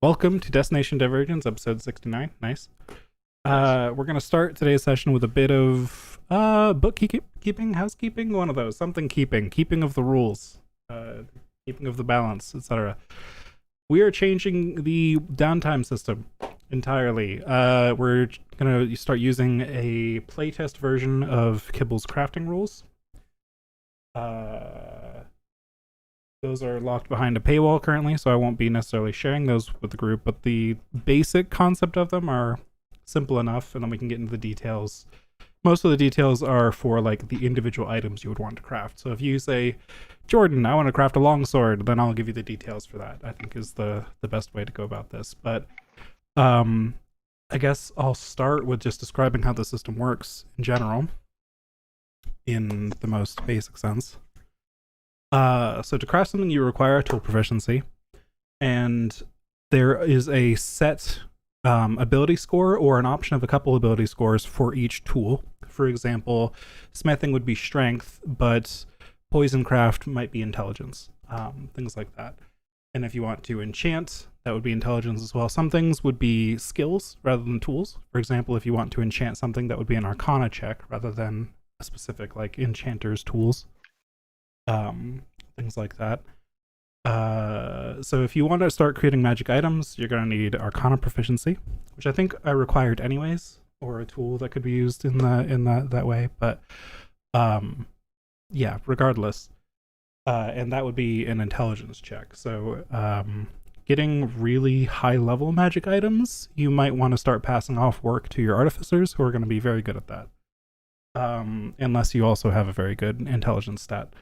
Welcome to Destination Divergence, episode 69. Nice. We're going to start today's session with a bit of bookkeeping, housekeeping, one of those. Something keeping of the rules, keeping of the balance, etc. We are changing the downtime system entirely. We're going to start using a playtest version of Kibble's crafting rules. Those are locked behind a paywall currently, so I won't be necessarily sharing those with the group, but the basic concept of them are simple enough, and then we can get into the details. Most of the details are for like the individual items you would want to craft. So if you say, Jordan, I want to craft a longsword, then I'll give you the details for that, I think is the best way to go about this. But I guess I'll start with just describing how the system works in general, in the most basic sense. So to craft something, you require a tool proficiency, and there is a set ability score or an option of a couple ability scores for each tool. For example, smithing would be strength, but poison craft might be intelligence, things like that. And if you want to enchant, that would be intelligence as well. Some things would be skills rather than tools. For example, if you want to enchant something, that would be an arcana check rather than a specific like enchanter's tools. Things like that. So if you want to start creating magic items, you're going to need Arcana proficiency, which I think I required anyways, or a tool that could be used in that way. But yeah, regardless, and that would be an intelligence check. So getting really high level magic items, you might want to start passing off work to your artificers, who are going to be very good at that. Unless you also have a very good intelligence stat.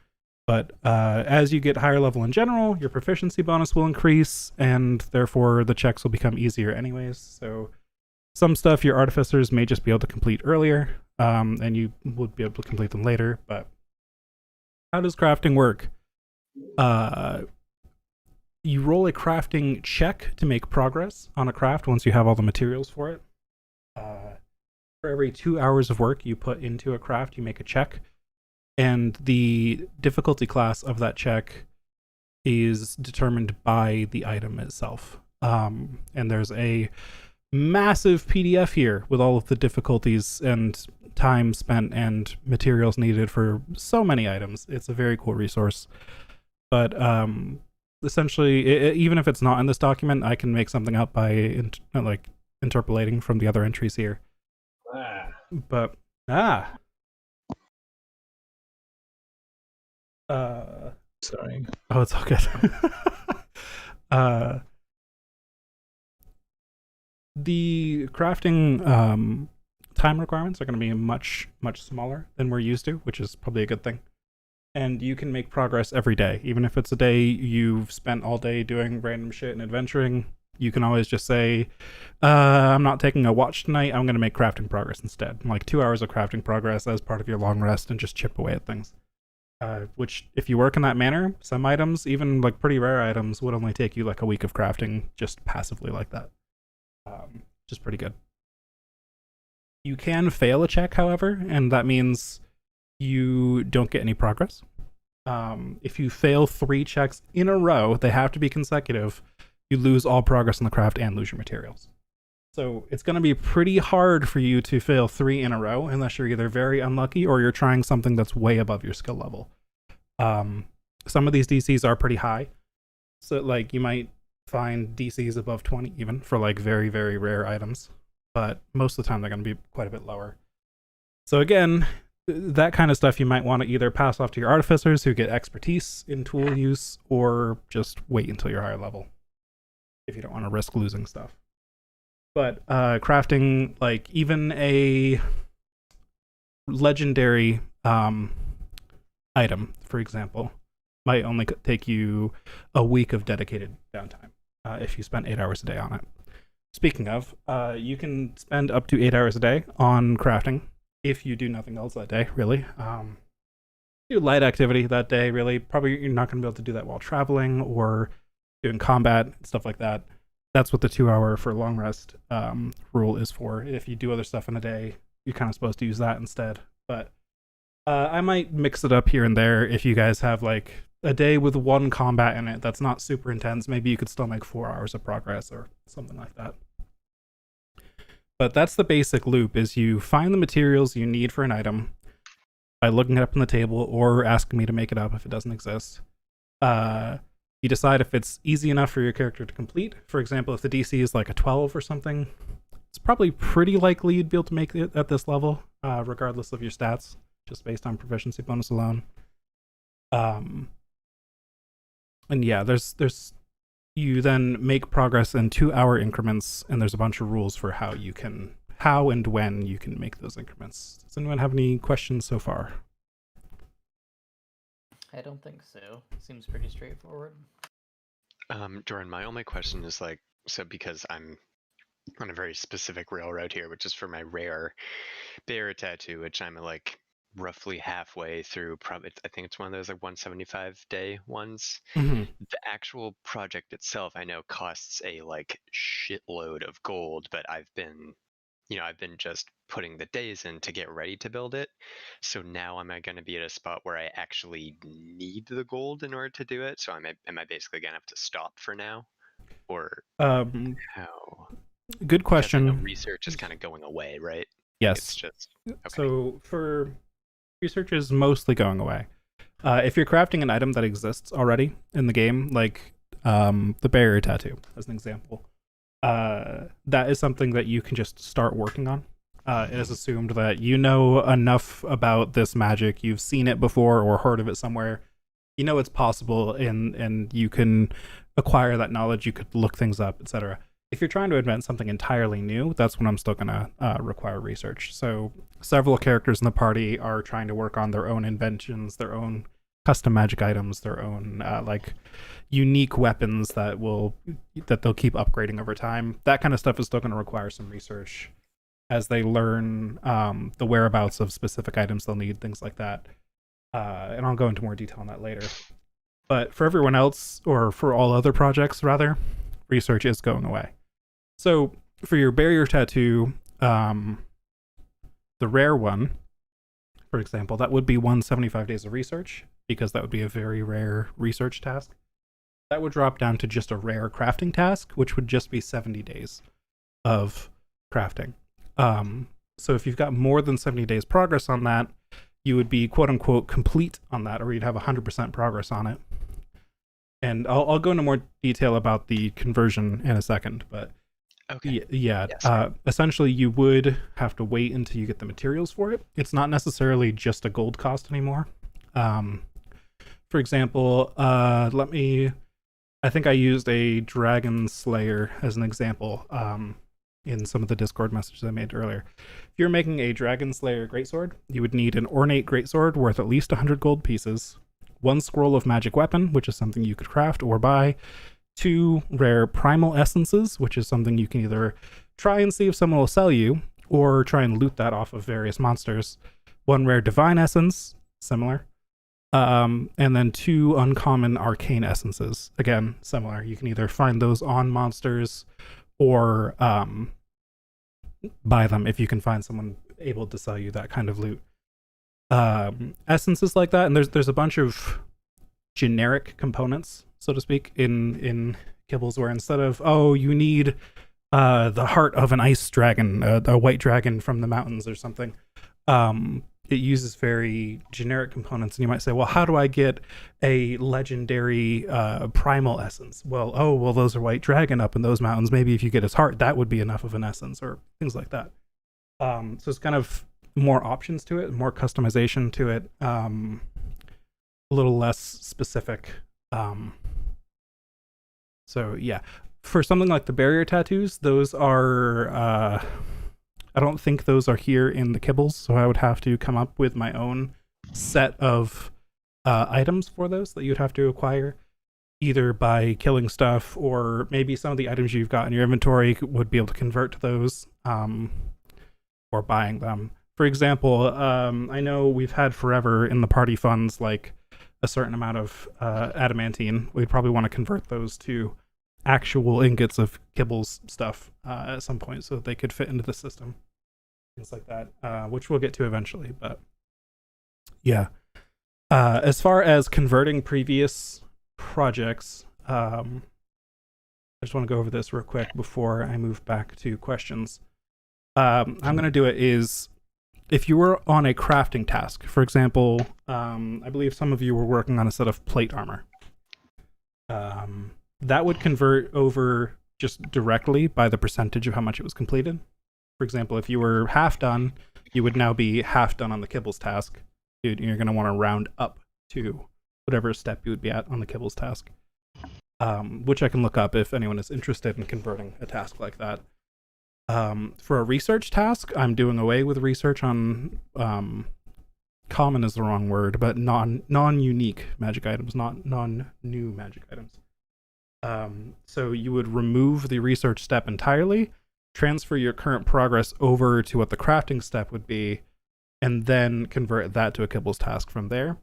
But as you get higher level in general, your proficiency bonus will increase, and therefore the checks will become easier anyways. So some stuff your artificers may just be able to complete earlier, and you would be able to complete them later. But how does crafting work? You roll a crafting check to make progress on a craft once you have all the materials for it. For every 2 hours of work you put into a craft, you make a check. And the difficulty class of that check is determined by the item itself. And there's a massive PDF here with all of the difficulties and time spent and materials needed for so many items. It's a very cool resource. But essentially, even if it's not in this document, I can make something up by interpolating from the other entries here. Sorry. Oh, it's all good. The crafting time requirements are going to be much smaller than we're used to, which is probably a good thing. And you can make progress every day. Even if it's a day you've spent all day doing random shit and adventuring, you can always just say, I'm not taking a watch tonight, I'm going to make crafting progress instead. Like 2 hours of crafting progress as part of your long rest, and just chip away at things. Which, if you work in that manner, some items, even like pretty rare items, would only take you like a week of crafting just passively like that. Which is pretty good. You can fail a check, however, and that means you don't get any progress. If you fail 3 checks in a row, they have to be consecutive, you lose all progress in the craft and lose your materials. So it's going to be pretty hard for you to fail 3 in a row unless you're either very unlucky or you're trying something that's way above your skill level. Some of these DCs are pretty high. So like you might find DCs above 20 even for like very, very rare items. But most of the time they're going to be quite a bit lower. So again, that kind of stuff you might want to either pass off to your artificers who get expertise in tool use, or just wait until you're higher level if you don't want to risk losing stuff. But crafting, like even a legendary item, for example, might only take you a week of dedicated downtime if you spent 8 hours a day on it. Speaking of, you can spend up to 8 hours a day on crafting if you do nothing else that day, really. Do light activity that day, really. Probably you're not going to be able to do that while traveling or doing combat, stuff like that. That's what the 2 hour for long rest rule is for. If you do other stuff in a day, you're kind of supposed to use that instead. But I might mix it up here and there if you guys have like a day with one combat in it that's not super intense, maybe you could still make 4 hours of progress or something like that. But that's the basic loop: is you find the materials you need for an item by looking it up on the table or asking me to make it up if it doesn't exist. You decide if it's easy enough for your character to complete. For example, if the DC is like a 12 or something, it's probably pretty likely you'd be able to make it at this level, regardless of your stats, just based on proficiency bonus alone. And yeah, there's you then make progress in 2-hour increments, and there's a bunch of rules for how and when you can make those increments. Does anyone have any questions so far? I don't think so. Seems pretty straightforward. Jordan, my only question is like, so because I'm on a very specific railroad here, which is for my rare bear tattoo, which I'm like roughly halfway through. Probably, I think it's one of those like 175 day ones. Mm-hmm. The actual project itself, I know, costs a like shitload of gold, but I've been just putting the days in to get ready to build it. So now am I going to be at a spot where I actually need the gold in order to do it? So am I basically going to have to stop for now, or how? Good question. Because I know research is kind of going away, right? Yes. It's just okay. So for research is mostly going away. If you're crafting an item that exists already in the game, like the barrier tattoo, as an example, that is something that you can just start working on. It is assumed that you know enough about this magic, you've seen it before or heard of it somewhere, you know it's possible, and you can acquire that knowledge, you could look things up, etc. If you're trying to invent something entirely new, that's when I'm still going to require research. So several characters in the party are trying to work on their own inventions, their own custom magic items, their own like unique weapons that they'll keep upgrading over time. That kind of stuff is still going to require some research as they learn the whereabouts of specific items they'll need, things like that. And I'll go into more detail on that later. But for everyone else, or for all other projects rather, research is going away. So for your barrier tattoo, the rare one, for example, that would be 175 days of research, because that would be a very rare research task. That would drop down to just a rare crafting task, which would just be 70 days of crafting. So if you've got more than 70 days progress on that, you would be quote unquote complete on that, or you'd have 100% progress on it. And I'll go into more detail about the conversion in a second, but okay. Yeah, yes. Essentially you would have to wait until you get the materials for it. It's not necessarily just a gold cost anymore. For example, I think I used a Dragon Slayer as an example in some of the Discord messages I made earlier. If you're making a Dragon Slayer greatsword, you would need an ornate greatsword worth at least 100 gold pieces, 1 scroll of magic weapon, which is something you could craft or buy, 2 rare primal essences, which is something you can either try and see if someone will sell you, or try and loot that off of various monsters, 1 rare divine essence, similar, and then 2 uncommon arcane essences, again, similar. You can either find those on monsters or buy them if you can find someone able to sell you that kind of loot. Essences like that, and there's a bunch of generic components, so to speak, in Kibbles, where instead of, you need the heart of an ice dragon, a white dragon from the mountains or something, it uses very generic components, and you might say, well, how do I get a legendary primal essence? Well, those are white dragon up in those mountains. Maybe if you get his heart, that would be enough of an essence, or things like that. So it's kind of more options to it, more customization to it, a little less specific. So yeah, for something like the barrier tattoos, those are I don't think those are here in the Kibbles, so I would have to come up with my own set of items for those that you'd have to acquire, either by killing stuff, or maybe some of the items you've got in your inventory would be able to convert to those, or buying them. For example, I know we've had forever in the party funds like a certain amount of adamantine. We'd probably want to convert those to actual ingots of Kibbles stuff at some point, so that they could fit into the system, things like that, which we'll get to eventually. But yeah, As far as converting previous projects, I just want to go over this real quick before I move back to questions. I'm going to do it is if you were on a crafting task, for example, I believe some of you were working on a set of plate armor. That would convert over just directly by the percentage of how much it was completed. For example, if you were half done, you would now be half done on the kibbles task. You're going to want to round up to whatever step you would be at on the kibbles task, which I can look up if anyone is interested in converting a task like that. For a research task, I'm doing away with research on common is the wrong word, but non-unique magic items, not non-new magic items. So you would remove the research step entirely, transfer your current progress over to what the crafting step would be, and then convert that to a kibbles task from there.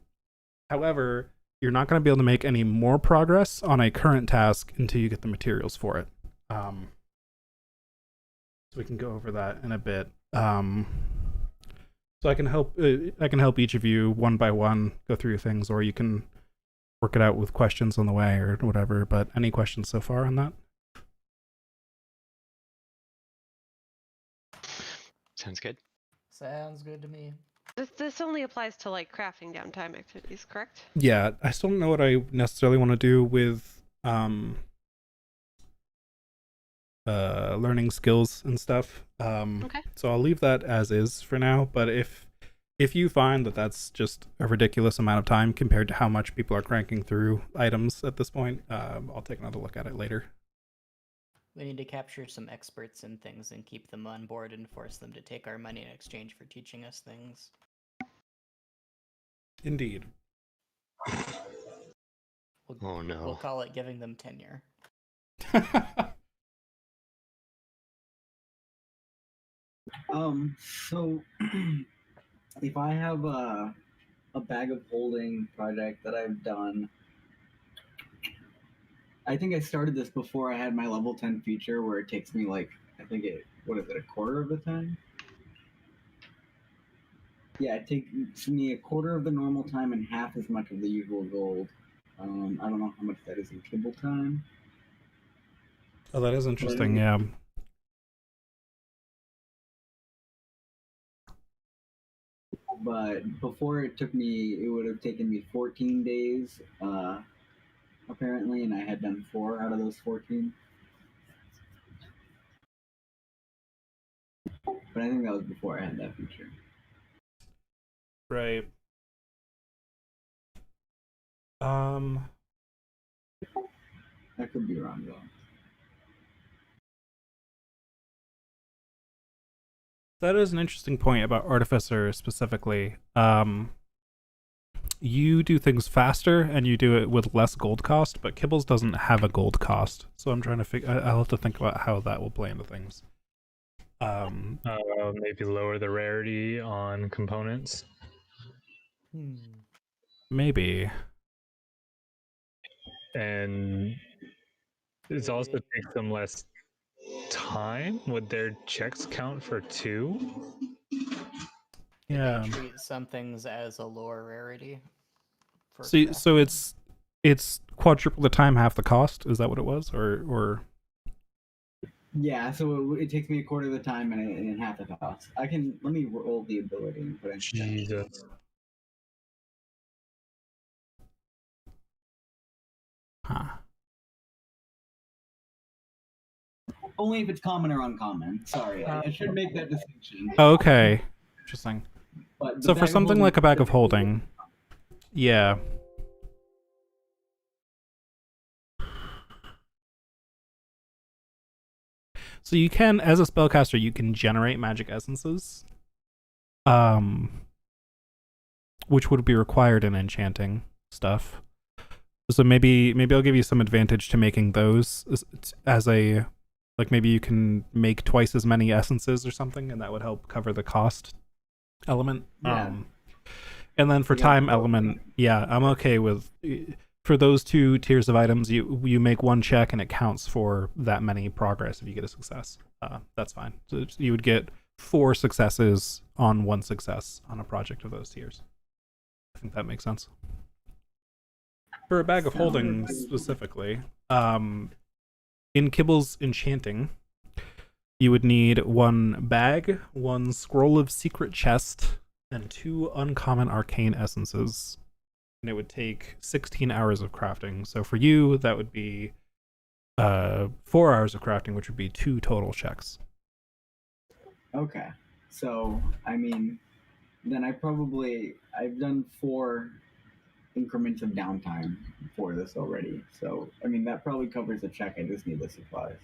However, you're not going to be able to make any more progress on a current task until you get the materials for it. So we can go over that in a bit. So I can help each of you one by one go through things, or you can work it out with questions on the way or whatever. But any questions so far on that? Sounds good. Sounds good to me. This only applies to like crafting downtime activities, correct? Yeah, I still don't know what I necessarily want to do with learning skills and stuff. Okay. So I'll leave that as is for now. But if you find that that's just a ridiculous amount of time compared to how much people are cranking through items at this point, I'll take another look at it later. We need to capture some experts in things and keep them on board and force them to take our money in exchange for teaching us things. Indeed. Oh no. We'll call it giving them tenure. So if I have a bag of holding project that I've done, I think I started this before I had my level 10 feature where it takes me like, I think what is it, a quarter of the time? Yeah, it takes me a quarter of the normal time and half as much of the usual gold. I don't know how much that is in kibble time. Oh, that is interesting, yeah. But before it would have taken me 14 days, apparently, and I had done 4 out of those 14. But I think that was before I had that feature. Right. I could be wrong though. That is an interesting point about Artificer specifically. You do things faster and you do it with less gold cost, but Kibbles doesn't have a gold cost. So I'm trying to figure. I'll have to think about how that will play into things. Maybe lower the rarity on components. Maybe. And it also takes them less time. Would their checks count for 2? Yeah. They treat some things as a lower rarity. So it's quadruple the time, half the cost. Is that what it was, or? Yeah, so it takes me a quarter of the time and half the cost. Let me roll the ability and put in. Jesus. Huh. Only if it's common or uncommon. Sorry, I should make that distinction. Okay. Interesting. But So for something like a bag of holding, yeah. So you can, as a spellcaster, you can generate magic essences, which would be required in enchanting stuff. So maybe I'll give you some advantage to making those as a, like maybe you can make twice as many essences or something, and that would help cover the cost element. Yeah. And then for time element, yeah, I'm okay with. For those 2 tiers of items, you make 1 check and it counts for that many progress if you get a success. That's fine. So you would get 4 successes on 1 success on a project of those tiers. I think that makes sense. For a bag of holding specifically, in Kibble's enchanting, you would need 1 bag, 1 scroll of secret chest, and 2 uncommon arcane essences. And it would take 16 hours of crafting. So for you, that would be 4 hours of crafting, which would be 2 total checks. Okay. So, I mean, then I've done 4 increments of downtime for this already. So, I mean, that probably covers the check. I just need the supplies.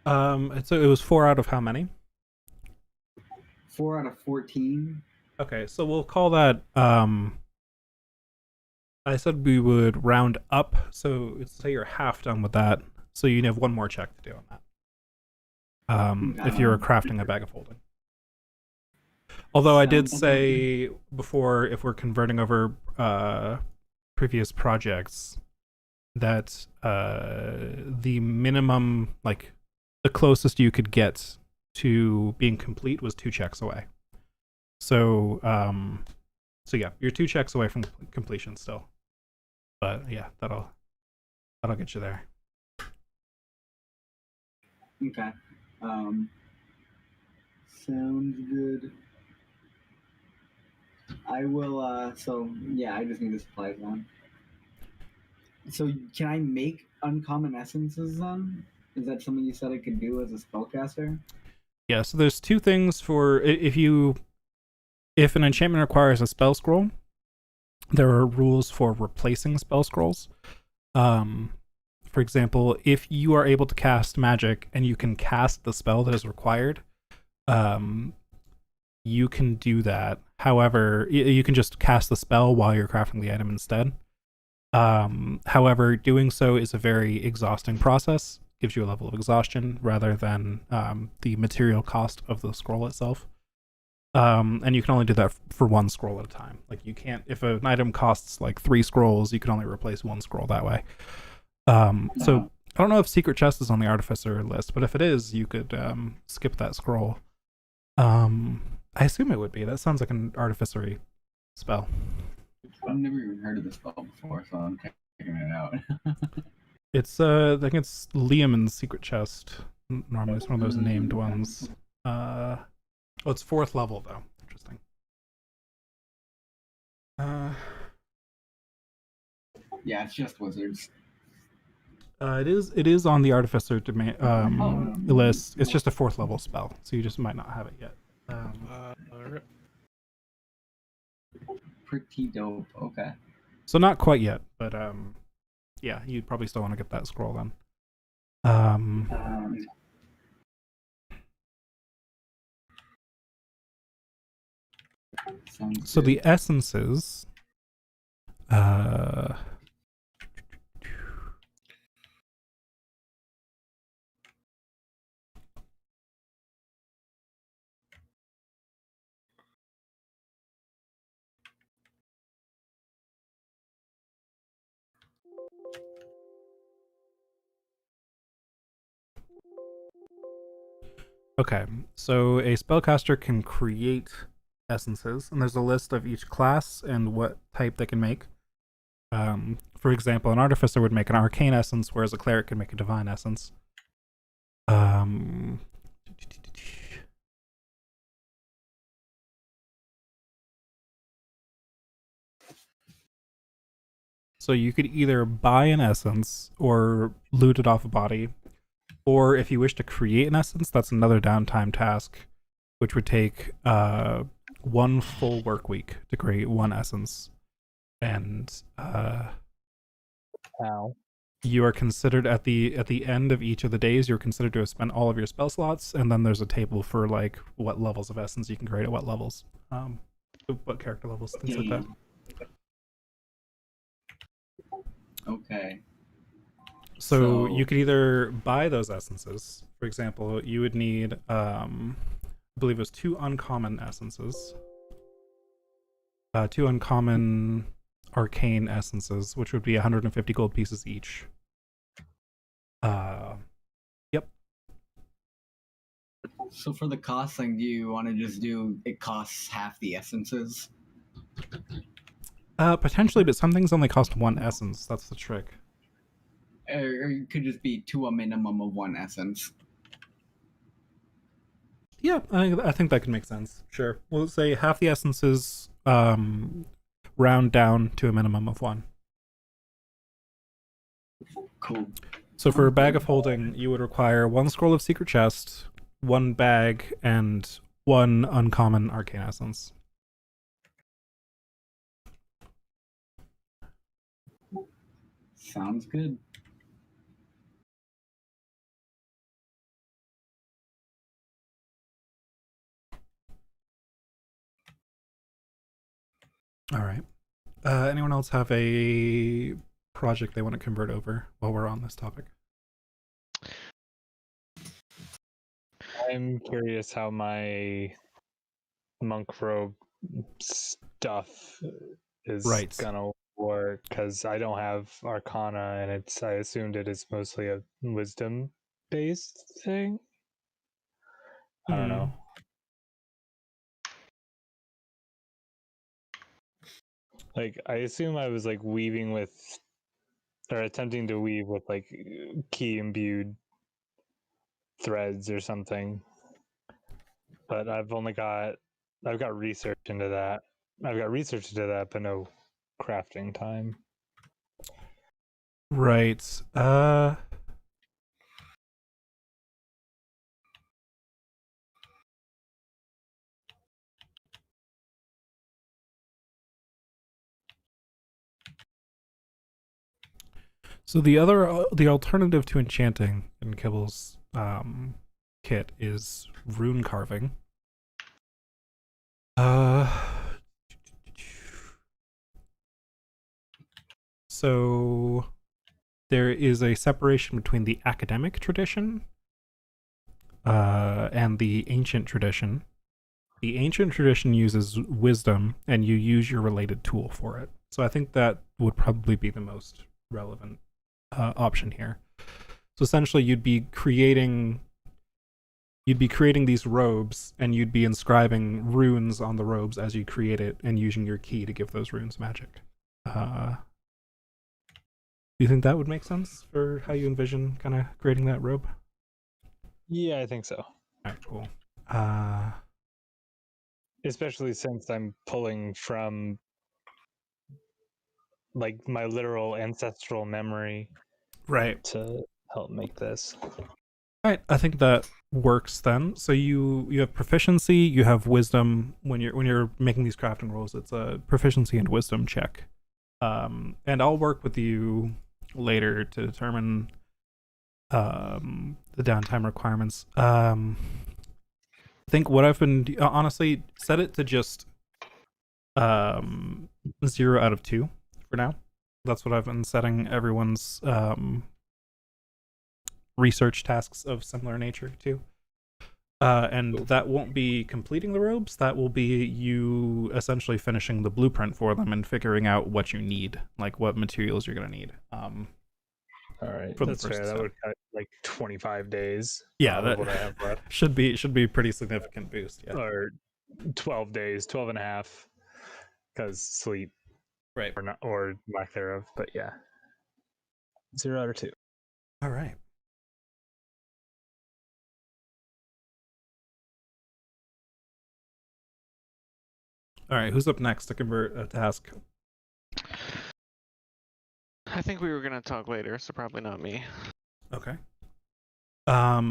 So it was 4 out of how many? 4 out of 14. Okay, so we'll call that, I said we would round up, so say you're half done with that, so you have 1 more check to do on that. If you're crafting a bag of holding. Although I did say before, if we're converting over previous projects, that the minimum, like the closest you could get to being complete was 2 checks away. So yeah, you're 2 checks away from completion still. But yeah, that'll get you there. Okay. Sounds good. I will, so yeah, I just need the supplies then. So can I make uncommon essences then? Is that something you said I could do as a spellcaster? Yeah, so there's 2 things for if an enchantment requires a spell scroll, there are rules for replacing spell scrolls. For example, if you are able to cast magic and you can cast the spell that is required, you can do that. However, you can just cast the spell while you're crafting the item instead. However, doing so is a very exhausting process. Gives you a level of exhaustion rather than the material cost of the scroll itself. And you can only do that for 1 scroll at a time. Like you can't, if an item costs like 3 scrolls, you can only replace 1 scroll that way. So I don't know if secret chest is on the artificer list, but if it is, you could skip that scroll. I assume it would be. That sounds like an artificery spell. I've never even heard of this spell before, so I'm checking it out. It's I think it's Liam in the secret chest. Normally it's one of those named ones. Oh, it's 4th level though. Interesting. Yeah, it's just wizards. It is on the artificer list. It's just a 4th level spell, so you just might not have it yet. Pretty dope. Okay. So not quite yet, but yeah, you'd probably still want to get that scroll then. So the essences, okay, so a spellcaster can create essences, and there's a list of each class and what type they can make. For example, an artificer would make an arcane essence, whereas a cleric could make a divine essence. So you could either buy an essence or loot it off a body, or if you wish to create an essence, that's another downtime task, which would take 1 full work week to create 1 essence. And you are considered at the end of each of the days, you're considered to have spent all of your spell slots, and then there's a table for like what levels of essence you can create at what levels, what character levels, things like that. Okay. So you could either buy those essences. For example, you would need, I believe it was 2 uncommon essences, 2 uncommon arcane essences, which would be 150 gold pieces each. Yep. So for the costing, do you want to just do it costs half the essences? Potentially, but some things only cost 1 essence. That's the trick. Or it could just be to a minimum of 1 essence. Yeah, I think that could make sense. Sure. We'll say half the essences round down to a minimum of 1. Cool. So for a bag of holding, you would require 1 scroll of secret chest, 1 bag, and 1 uncommon arcane essence. Sounds good. All right. Anyone else have a project they want to convert over while we're on this topic? I'm curious how my monk robe stuff is Right. gonna work, because I don't have Arcana, and I assumed it is mostly a wisdom based thing. I don't know. Like, I assume I was like weaving with, or attempting to weave with like key imbued threads or something. But I've got research into that. But no crafting time. Right. So the alternative to enchanting in Kibble's kit is rune carving. So there is a separation between the academic tradition and the ancient tradition. The ancient tradition uses wisdom, and you use your related tool for it. So I think that would probably be the most relevant option here. So essentially, you'd be creating these robes, and you'd be inscribing runes on the robes as you create it, and using your key to give those runes magic. Do you think that would make sense for how you envision kind of creating that robe? Yeah, I think so. All right, cool. Especially since I'm pulling from like my literal ancestral memory Right. to help make this. All right, I think that works then. So you have proficiency, you have wisdom. When you're making these crafting rolls, it's a proficiency and wisdom check. And I'll work with you later to determine the downtime requirements. I think what I've been honestly set it to just 0 out of 2 for now. That's what I've been setting everyone's research tasks of similar nature to. And that won't be completing the robes. That will be you essentially finishing the blueprint for them and figuring out what you need, like what materials you're going to need. All right, for the that's first fair. That step. would cut like 25 days. Yeah, out that of what I have left, should be a pretty significant boost. Yeah, or 12 days, 12 and a half, because sleep, right. or not, or lack thereof. But yeah, 0 out of 2. All right. All right, who's up next to convert a task? I think we were gonna talk later, so probably not me. Okay. Well,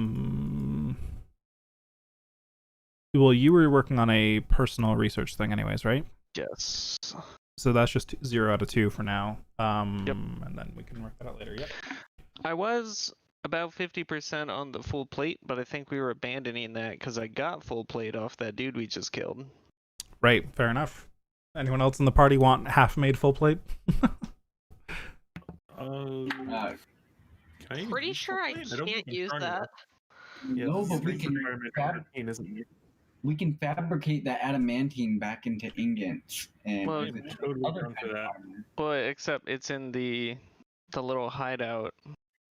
you were working on a personal research thing anyways, right? Yes. So that's just 0 out of 2 for now. Yep. And then we can work that out later. Yep. I was about 50% on the full plate, but I think we were abandoning that because I got full plate off that dude we just killed. Right, fair enough. Anyone else in the party want half-made full plate? Pretty sure I can't use that. No, but we can we can fabricate that adamantine back into ingots and Well, use it to totally make other down for kinds of that. armor. But except it's in the little hideout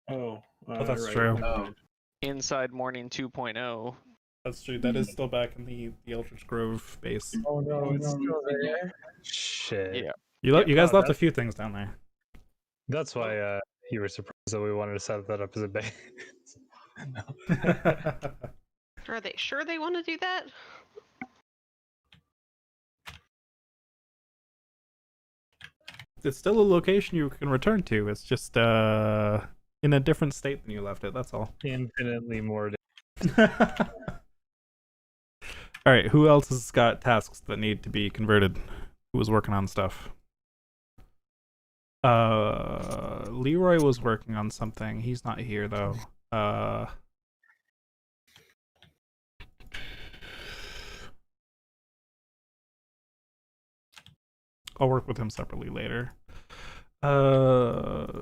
Oh, that's true. Oh. inside Morning 2.0. That's true. That is still back in the Eldritch Grove base. Oh no, it's no, still you said there. Shit. Yeah. You guys Oh, left a few things down there. That's why you were surprised that we wanted to set that up as a base. No. Are they sure they want to do that? It's still a location you can return to. It's just in a different state than you left it. That's all. Infinitely more. All right. Who else has got tasks that need to be converted? Who was working on stuff? Leroy was working on something. He's not here though. I'll work with him separately later.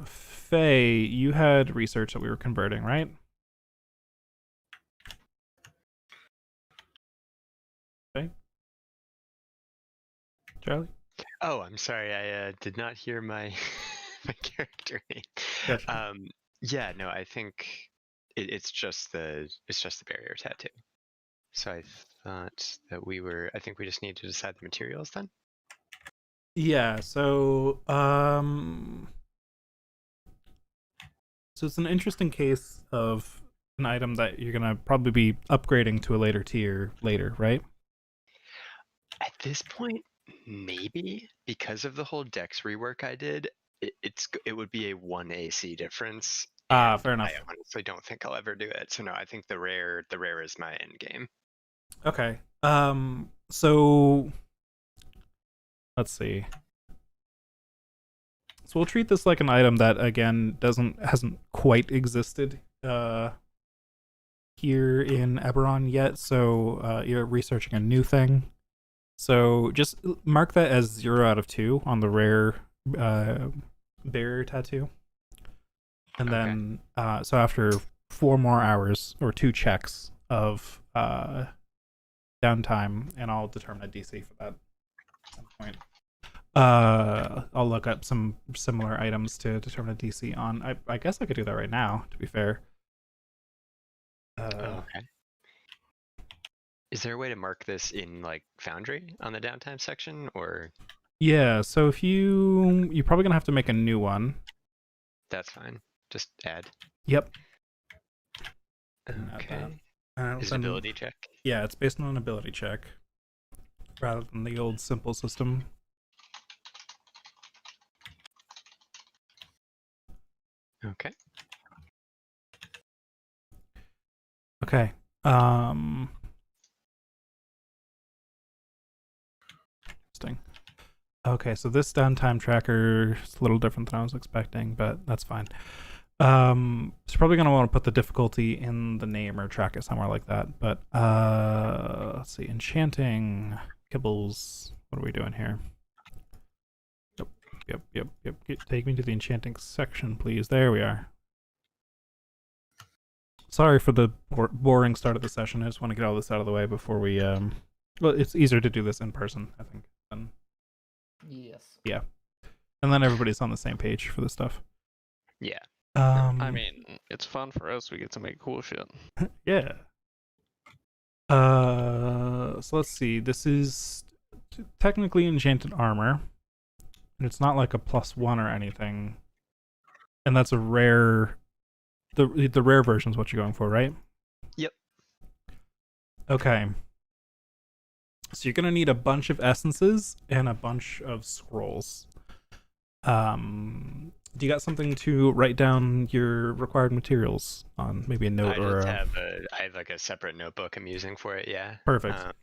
Faye, you had research that we were converting, right? Faye? Charlie? Oh, I'm sorry. I did not hear my my character name. Gotcha. Yeah, no, I think it's just the barrier tattoo. So I thought that I think we just need to decide the materials then. Yeah, so it's an interesting case of an item that you're gonna probably be upgrading to a later tier later, right? At this point, maybe because of the whole Dex rework I did, it would be a 1 AC difference. And Fair enough. I honestly don't think I'll ever do it. So no, I think the rare is my end game. Okay. So let's see. So we'll treat this like an item that again hasn't quite existed here in Eberron yet. So you're researching a new thing. So just mark that as 0 out of 2 on the rare barrier tattoo. And Okay. then so after 4 more hours or 2 checks of downtime, and I'll determine a DC for that at some point. I'll look up some similar items to determine a DC on. I guess I could do that right now, to be fair. Okay. Is there a way to mark this in like Foundry on the downtime section, or? Yeah, so if you're probably gonna have to make a new one. That's fine. Just add. Yep. Add Okay. that. Is it ability check? Yeah, it's based on an ability check rather than the old simple system. Okay. Okay. Interesting. Okay, so this downtime tracker is a little different than I was expecting, but that's fine. So you're probably gonna want to put the difficulty in the name or track it somewhere like that. But let's see, enchanting kibbles. What are we doing here? Yep. Take me to the enchanting section, please. There we are. Sorry for the boring start of the session. I just want to get all this out of the way before we well, it's easier to do this in person, I think. Than... Yes. Yeah. And then everybody's on the same page for this stuff. Yeah. I mean, it's fun for us. We get to make cool shit. Yeah. So let's see. This is technically enchanted armor. And it's not like a +1 or anything. And that's a rare. The rare version is what you're going for, right? Yep. Okay. So you're gonna need a bunch of essences and a bunch of scrolls. Do you got something to write down your required materials on? Maybe a note or a... I have like a separate notebook I'm using for it. Yeah. Perfect. So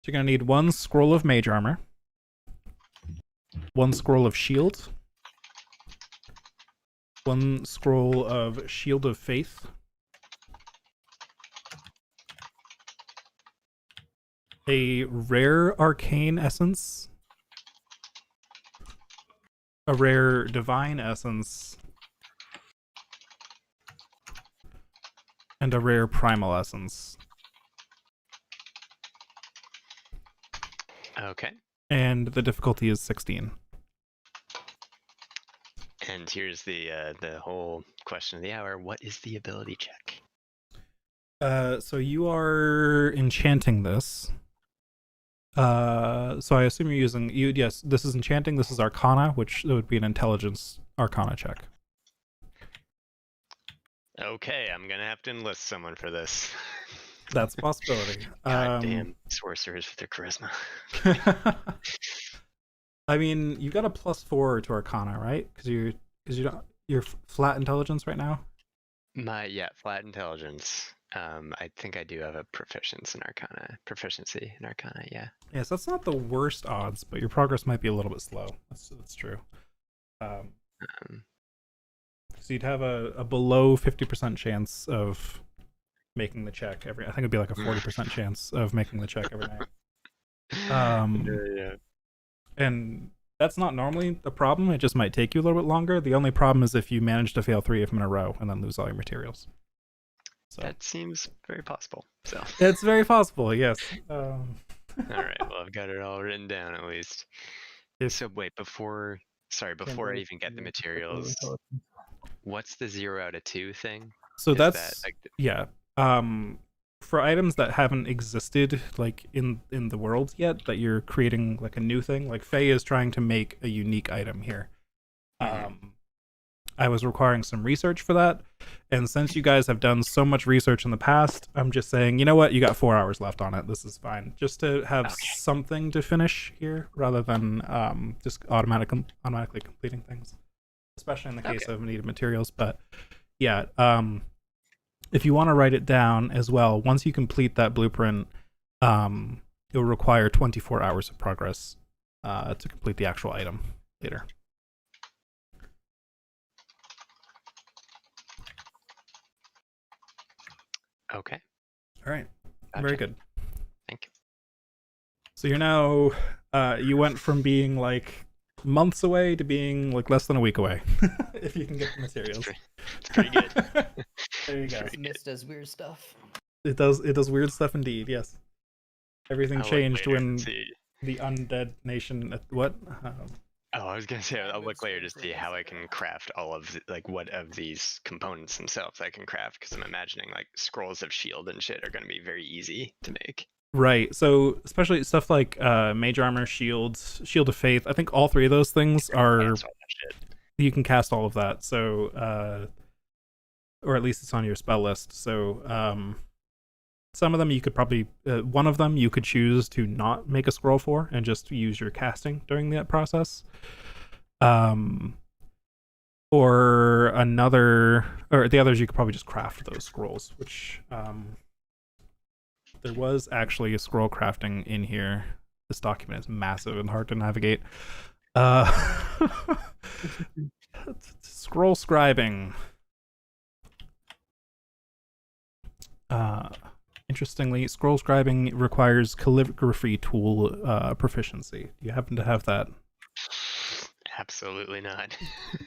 you're gonna need 1 scroll of mage armor, 1 scroll of shield, 1 scroll of shield of faith, a rare arcane essence, a rare divine essence, and a rare primal essence. Okay. And the difficulty is 16. And here's the whole question of the hour. What is the ability check? So you are enchanting this. So I assume you're using you. Yes, this is enchanting. This is Arcana, which would be an intelligence Arcana check. Okay, I'm gonna have to enlist someone for this. That's a possibility. Goddamn sorcerers with their charisma. I mean, you got a +4 to Arcana, right? Because you don't you're flat intelligence right now. Flat intelligence. I think I do have a proficiency in Arcana. Yeah. Yes, that's not the worst odds, but your progress might be a little bit slow. That's true. So you'd have a below 50% chance of making the check every. I think it'd be like a 40% chance of making the check every night. Yeah. And that's not normally a problem. It just might take you a little bit longer. The only problem is if you manage to fail 3 of them in a row and then lose all your materials. So That seems very possible. So it's very possible. Yes. all right. Well, I've got it all written down at least. So wait, before I even get the materials, what's the 0 out of 2 thing? So Is that's that, like, yeah. For items that haven't existed like in the world yet, that you're creating like a new thing. Like Faye is trying to make a unique item here. I was requiring some research for that, and since you guys have done so much research in the past, I'm just saying, you know what, you got 4 hours left on it. This is fine, just to have something to finish here, rather than just automatically completing things, especially in the case of needed materials. But yeah, if you want to write it down as well, once you complete that blueprint, it'll require 24 hours of progress to complete the actual item later. Okay. All right. Gotcha. Very good. Thank you. So you're now, you went from being like months away to being like less than a week away, if you can get the materials. It's pretty good. There you go. Mist does weird stuff. It does weird stuff indeed. Yes. Everything I'll look changed later when to see. the undead nation. What? Oh, I was gonna say I'll Move look later to scrolls see really how I fast. can craft all of what of these components themselves I can craft, because I'm imagining like scrolls of shield and shit are gonna be very easy to make. Right. So especially stuff like mage armor, shields, shield of faith. I think all 3 of those things are Cast all that shit. you can cast all of that. So or at least it's on your spell list. So some of them you could probably one of them you could choose to not make a scroll for and just use your casting during that process. Or another, or the others you could probably just craft those scrolls, which there was actually a scroll crafting in here. This document is massive and hard to navigate. Scroll scribing. Interestingly, scroll scribing requires calligraphy tool proficiency. Do you happen to have that? Absolutely not.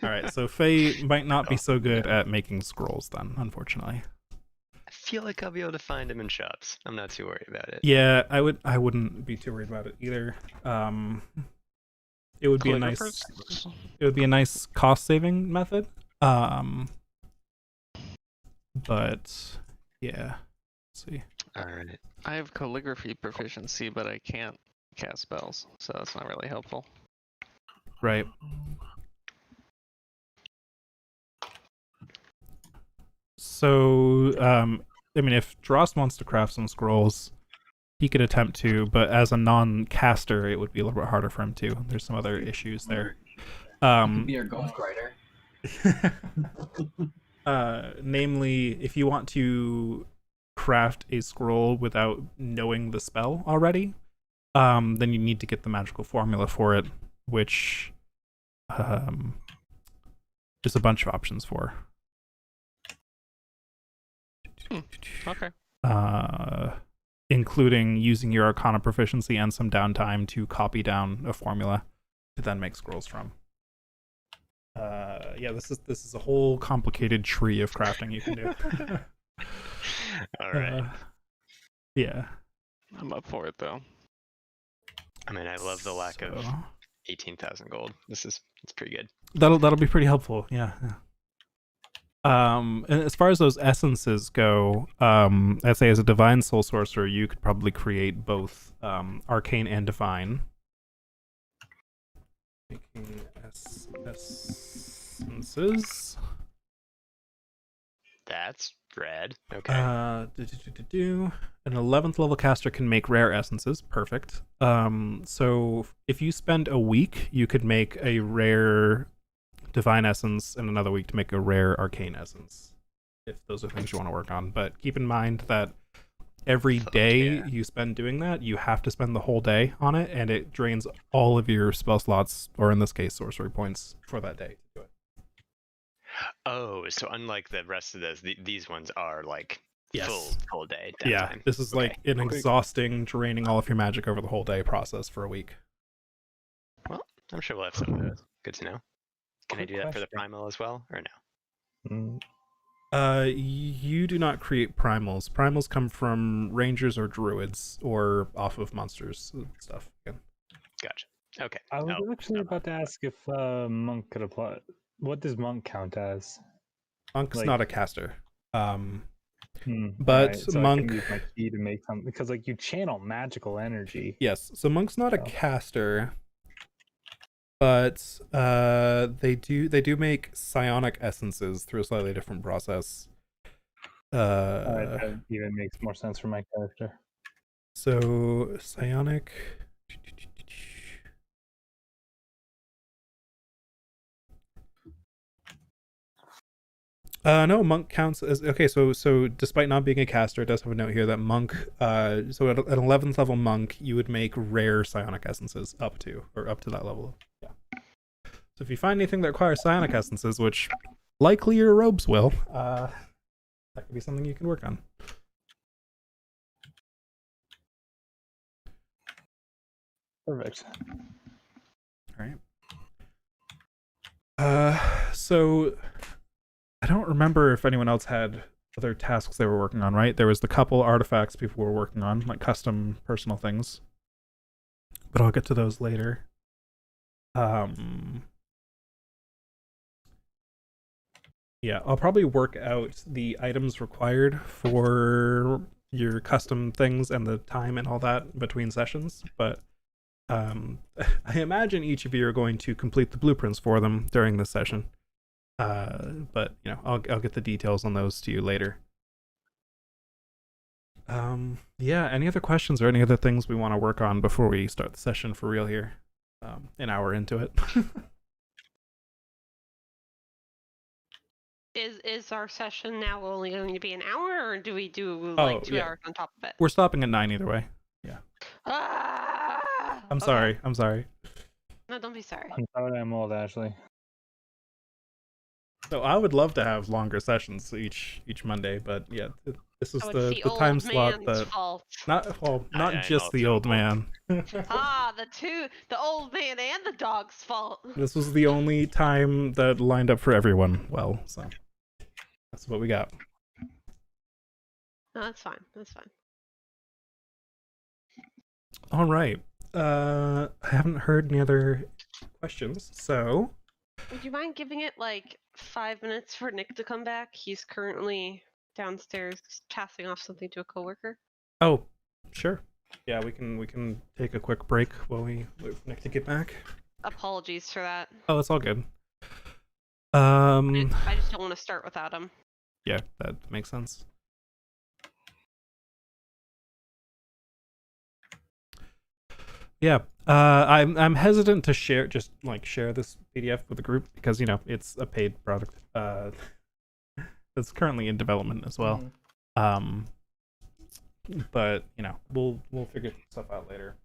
All right, so Faye might not be so good at making scrolls then, unfortunately. I feel like I'll be able to find them in shops. I'm not too worried about it. Yeah, I wouldn't be too worried about it either. It would be a nice cost saving method. But yeah. Let's see. All right. I have calligraphy proficiency, but I can't cast spells, so that's not really helpful. Right. So, I mean, if Drost wants to craft some scrolls, he could attempt to, but as a non-caster, it would be a little bit harder for him to. There's some other issues there. Be our ghostwriter. Namely, if you want to craft a scroll without knowing the spell already, then you need to get the magical formula for it, which there's a bunch of options for. Okay. Including using your Arcana proficiency and some downtime to copy down a formula to then make scrolls from. Yeah, this is a whole complicated tree of crafting you can do. All right. Yeah. I'm up for it though. I mean, I love the lack of 18,000 gold. It's pretty good. That'll be pretty helpful. Yeah. And as far as those essences go, I'd say as a divine soul sorcerer, you could probably create both arcane and divine. Making essences. That's rad. Okay. An 11th level caster can make rare essences. Perfect. So if you spend a week, you could make a rare divine essence and another week to make a rare arcane essence, if those are things you want to work on. But keep in mind that every day you spend doing that, you have to spend the whole day on it, and it drains all of your spell slots, or in this case, sorcery points for that day to do it. Oh, so unlike the rest of those, these ones are like Yes. full day downtime. Yeah, this is like an exhausting, draining all of your magic over the whole day process for a week. Well, I'm sure we'll have some of those. Good to know. Can I Quick do that for the question. primal as well, or no? You do not create primals. Primals come from rangers or druids, or off of monsters and stuff. Again. Gotcha. Okay. I was actually about to ask if monk could apply. What does monk count as? Monk's Like- not a caster. But alright, so I monk. can use my key to make something because like you channel magical energy. Yes, so monk's not a So. caster, but they do make psionic essences through a slightly different process. Alright, that even makes more sense for my character. So psionic. No, monk counts as okay. So despite not being a caster, it does have a note here that monk. So at an 11th level monk, you would make rare psionic essences up to that level. Yeah. So if you find anything that requires psionic essences, which likely your robes will, that could be something you can work on. Perfect. All right. So I don't remember if anyone else had other tasks they were working on, right? There was the couple artifacts people were working on, like custom personal things. But I'll get to those later. Yeah, I'll probably work out the items required for your custom things and the time and all that between sessions, but I imagine each of you are going to complete the blueprints for them during this session. But you know, I'll get the details on those to you later. Yeah, any other questions or any other things we want to work on before we start the session for real here? An hour into it. Is our session now only going to be an hour, or do we do Oh, like 2 yeah. hours on top of it? We're stopping at 9 either way. I'm Okay. sorry. No, don't be sorry. I'm sorry I'm old, Ashley. So I would love to have longer sessions each Monday, but yeah, this is So the it's the time old slot man's that fault. not I just know, the so old old. man. The old man and the dog's fault. This was the only time that lined up for everyone well, so that's what we got. No, that's fine. That's fine. All right. I haven't heard any other questions, so Would you mind giving it like 5 minutes for Nick to come back? He's currently downstairs passing off something to a coworker. oh, sure. Yeah, we can take a quick break while we wait for Nick to get back. Apologies for that. Oh, it's all good. I just don't want to start without him. Yeah, that makes sense. Yeah, I'm hesitant to share this PDF with the group because you know it's a paid product that's currently in development as well. But you know we'll figure stuff out later.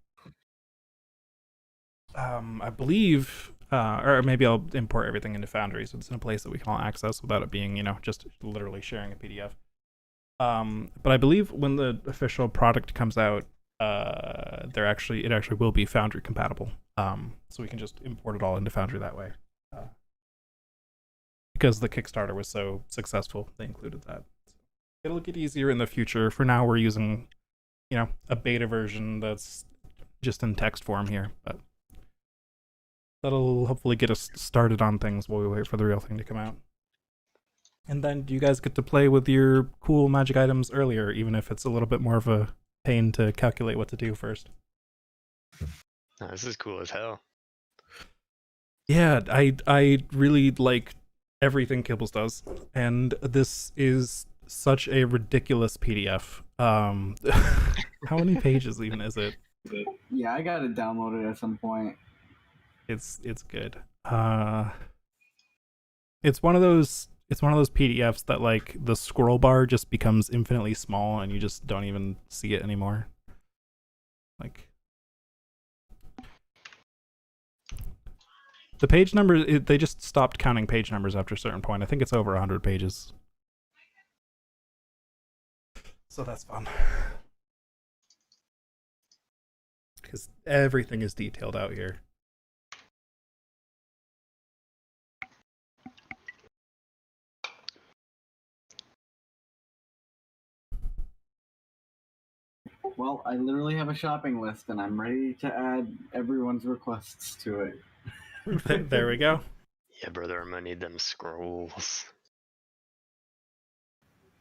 I believe, or maybe I'll import everything into Foundry so it's in a place that we can all access without it being just literally sharing a PDF. But I believe when the official product comes out, it actually will be Foundry compatible. So we can just import it all into Foundry that way. Because the Kickstarter was so successful, they included that. So it'll get easier in the future. For now, we're using, a beta version that's just in text form here, but that'll hopefully get us started on things while we wait for the real thing to come out. And then you guys get to play with your cool magic items earlier, even if it's a little bit more of a pain to calculate what to do first. Oh, this is cool as hell. Yeah, I really like everything Kibbles does, and this is such a ridiculous PDF. How many pages even is it? Yeah, I gotta download it at some point. It's good. It's one of those PDFs that like the scroll bar just becomes infinitely small and you just don't even see it anymore. Like the page number, they just stopped counting page numbers after a certain point. I think it's over 100 pages. So that's fun. Because everything is detailed out here. Well, I literally have a shopping list, and I'm ready to add everyone's requests to it. There we go. Yeah, brother, I'm gonna need them scrolls.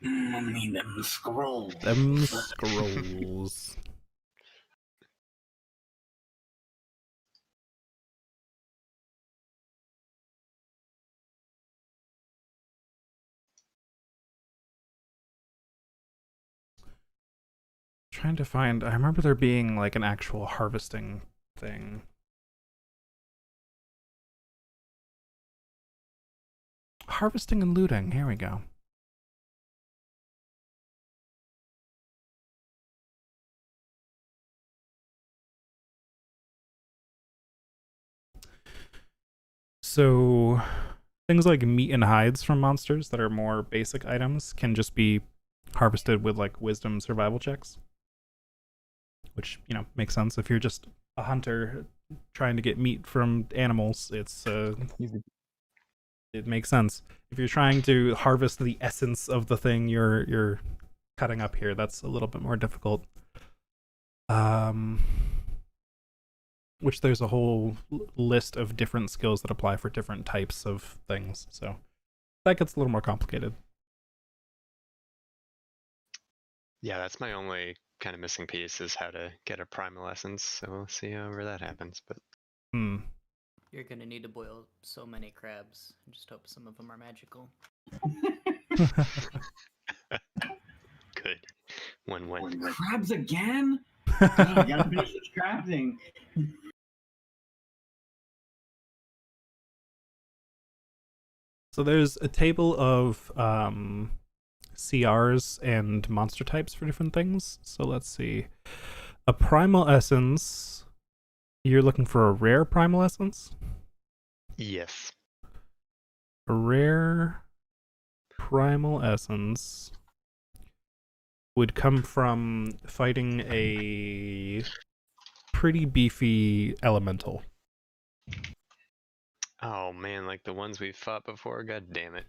I need them scrolls. Them scrolls. Trying to find, I remember there being like an actual harvesting thing. Harvesting and looting, here we go. So things like meat and hides from monsters that are more basic items can just be harvested with like wisdom survival checks. Which, you know, makes sense. If you're just a hunter trying to get meat from animals, it makes sense. If you're trying to harvest the essence of the thing you're cutting up here, that's a little bit more difficult. Which there's a whole list of different skills that apply for different types of things. So that gets a little more complicated. Yeah, that's my only kind of missing piece is how to get a primal essence. So we'll see where that happens. But You're gonna need to boil so many crabs. I just hope some of them are magical. good. Win-win. Crabs again? I gotta finish this crafting. So there's a table of CRs and monster types for different things. So let's see. A primal essence. You're looking for a rare primal essence? Yes. A rare primal essence would come from fighting a pretty beefy elemental. Oh man, like the ones we fought before. God damn it.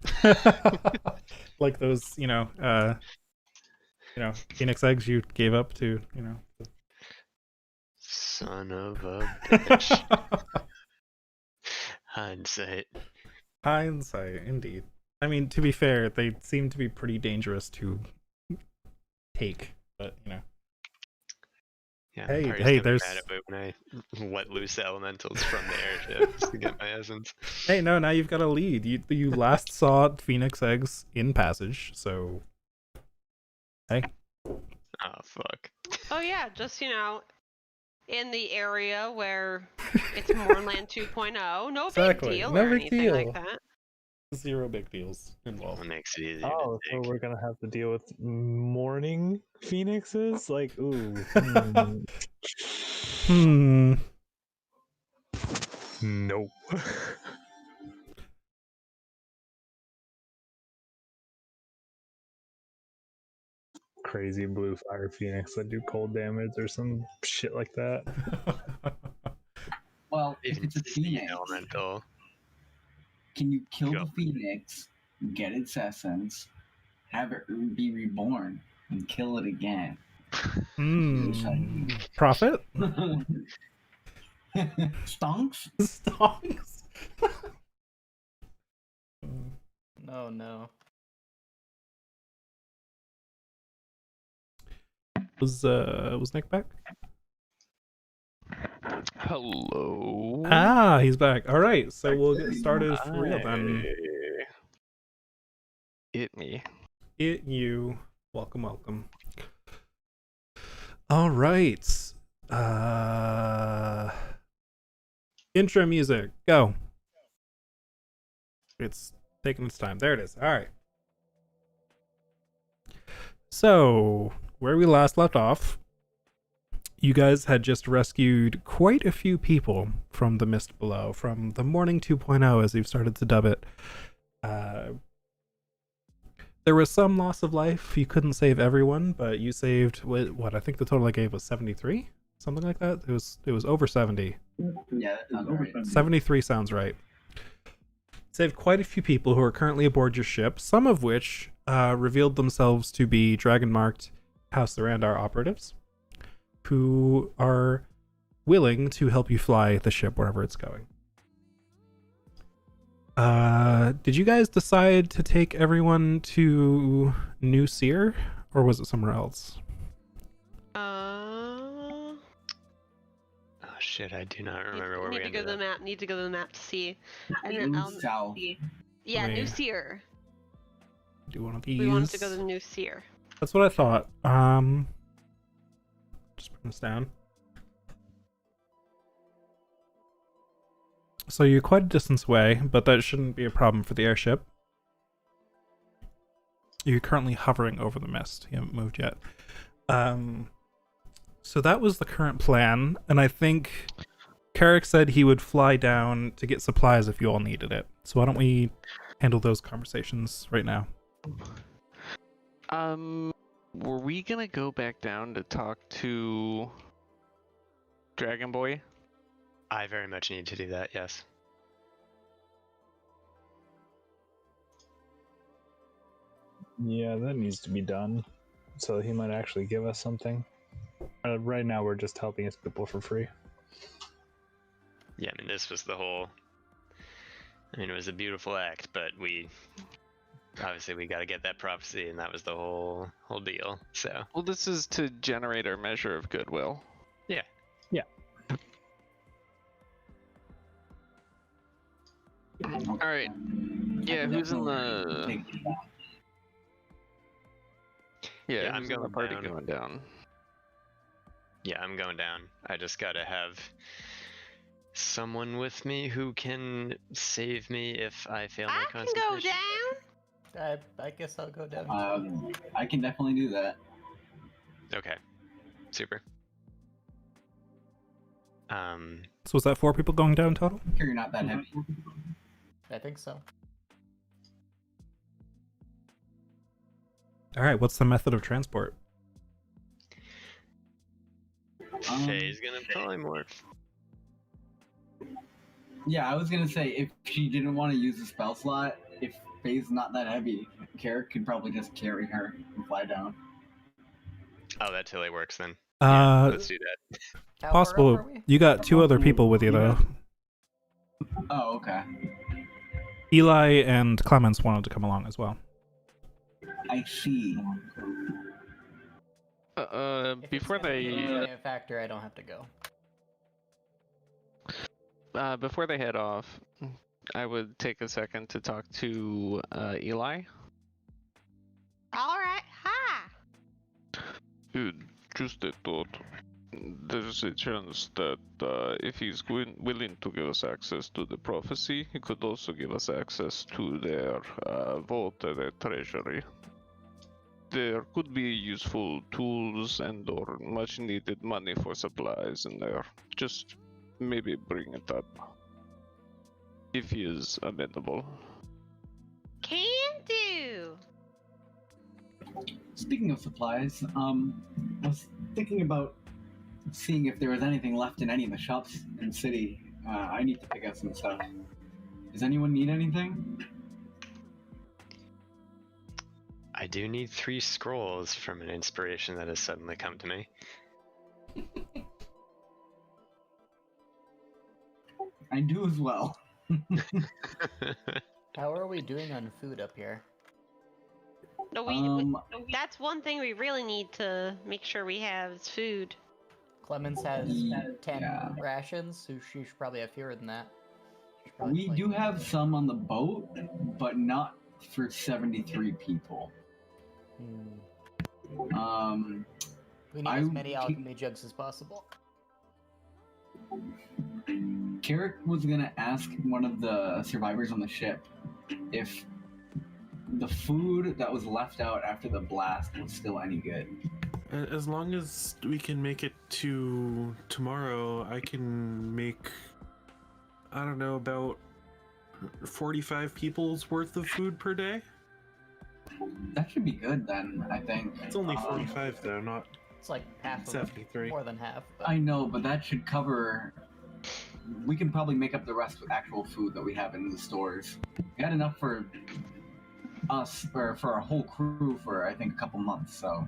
Like those, Phoenix eggs you gave up to, Son of a bitch. Hindsight. Hindsight, indeed. I mean, to be fair, they seem to be pretty dangerous to take, but Yeah, Hey, Ari's hey, gonna be there's- mad about when I let loose the elementals from the airship just to get my essence. Hey, no, now you've got a lead. You last saw Phoenix eggs in passage, so hey. Oh fuck. Oh yeah, just in the area where it's Mournland 2.0. No Exactly, big deal no or big anything deal. like that. Zero big deals involved. That makes it easy. Oh, so we're gonna have to deal with morning phoenixes? Like, ooh. Nope. Crazy blue fire phoenix that do cold damage or some shit like that. Well, if Even it's a see phoenix, elemental. can you kill Go. the phoenix, get its essence, have it be reborn, and kill it again? Profit? Stonks? Stonks? Oh no. Was Nick back? Hello. Ah, he's back. All right, so we'll get started for real then. Hit me. You. Welcome, welcome. All right. Intro music. Go. It's taking its time. There it is. All right. So, where we last left off, you guys had just rescued quite a few people from the mist below, from the Morning 2.0, as you've started to dub it. There was some loss of life. You couldn't save everyone, but you saved what I think the total I gave was 73, something like that. It was over 70. Yeah, that sounds right. 73 sounds right. Saved quite a few people who are currently aboard your ship, some of which revealed themselves to be dragon-marked House Thorandar operatives who are willing to help you fly the ship wherever it's going. Did you guys decide to take everyone to New Seer, or was it somewhere else? Oh shit, I do not remember where we Need to go ended to the up. map. Need to go to the map to see. And It then was south. see. Yeah, Wait. New Seer. Do one of these. We wanted to go to New Seer. That's what I thought. Just bring this down. So you're quite a distance away, but that shouldn't be a problem for the airship. You're currently hovering over the mist. You haven't moved yet. So that was the current plan, and I think Carrick said he would fly down to get supplies if you all needed it. So why don't we handle those conversations right now? Were we gonna go back down to talk to Dragon Boy? I very much need to do that, yes. Yeah, that needs to be done. So he might actually give us something. Right now, we're just helping his people for free. Yeah, I mean, this was the whole... I mean, it was a beautiful act, but we... Obviously, we got to get that prophecy, and that was the whole deal, so... Well, this is to generate our measure of goodwill. Yeah. Alright. Yeah, who's in the... Yeah, I'm who's in the going party down. going down? Yeah, I'm going down. I just gotta have someone with me who can save me if I fail my I can concentration. go down. I guess I'll go down. I can definitely do that. Okay, super. So was that 4 people going down total? Sure, you're not that heavy. I think so. All right, what's the method of transport? Faye's gonna probably more. Yeah, I was gonna say if she didn't want to use the spell slot, if Faye's not that heavy, Carrick could probably just carry her and fly down. Oh, that totally works then. Yeah, let's do that. How far up Possible. are we? You got 2 other people with you though. Oh, okay. Eli and Clemens wanted to come along as well. I see. If Before it's gonna be they a factor, I don't have to go. before they head off, I would take a second to talk to Eli. All right. Hi. Just a thought. There's a chance that if he's willing to give us access to the prophecy, he could also give us access to their vault at their treasury. There could be useful tools and or much needed money for supplies in there. Just maybe bring it up. If he is amenable. Can do. Speaking of supplies, I was thinking about seeing if there was anything left in any of the shops in the city. I need to pick up some stuff. Does anyone need anything? I do need 3 scrolls from an inspiration that has suddenly come to me. I do as well. How are we doing on food up here? No, that's one thing we really need to make sure we have is food. Clemens has Yeah. 10 rations, so she should probably have fewer than that. She should probably We just, like, do have some on the boat, but not for 73 people. We need I as many keep- alchemy jugs as possible. Carrick was gonna ask one of the survivors on the ship if the food that was left out after the blast was still any good. As long as we can make it to tomorrow, I can make, I don't know, about 45 people's worth of food per day. That should be good then, I think. It's only 45 though, not It's like half of 73. more than half. But I know, but that should cover. We can probably make up the rest with actual food that we have in the stores. We had enough for us, or for our whole crew, for I think a couple months. So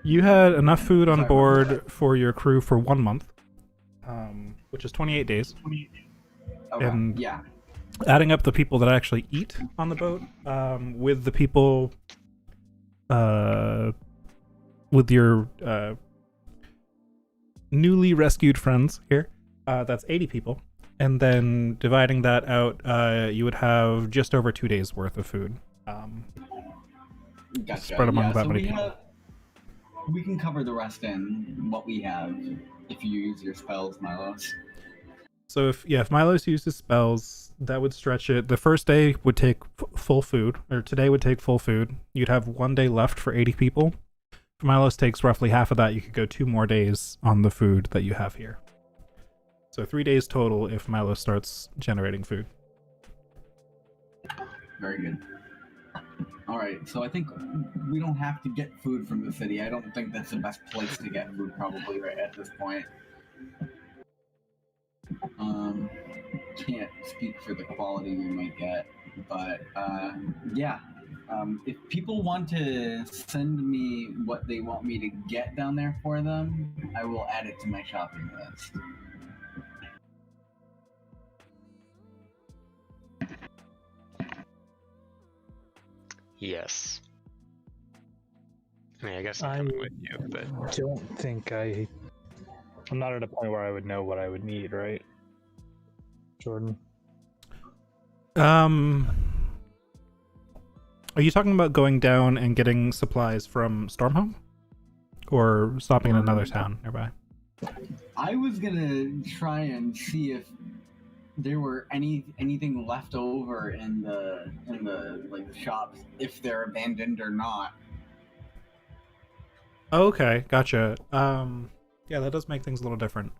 You had enough food on Sorry, board for your crew for 1 month, which is 28 days. okay, And- yeah, Adding up the people that actually eat on the boat, with the people, with your newly rescued friends here, that's 80 people. And then dividing that out, you would have just over 2 days worth of food. gotcha. Spread among yeah, that so many we people. we can cover the rest in what we have if you use your spells, Milos. So if Milos uses spells, that would stretch it. The first day would take full food, or today would take full food. You'd have 1 day left for 80 people. If Milos takes roughly half of that, you could go 2 more days on the food that you have here. So 3 days total if Milos starts generating food. Very good. All right, so I think we don't have to get food from the city. I don't think that's the best place to get food, probably right at this point. Can't speak for the quality we might get, but yeah. If people want to send me what they want me to get down there for them, I will add it to my shopping list. Yes. I mean, I guess I'm coming with you, but Don't think I'm not at a point where I would know what I would need, right? Jordan? Are you talking about going down and getting supplies from Stormhome? Or stopping in another town nearby? I was gonna try and see if there were anything left over in the like shops, if they're abandoned or not. Okay, gotcha. Yeah, that does make things a little different.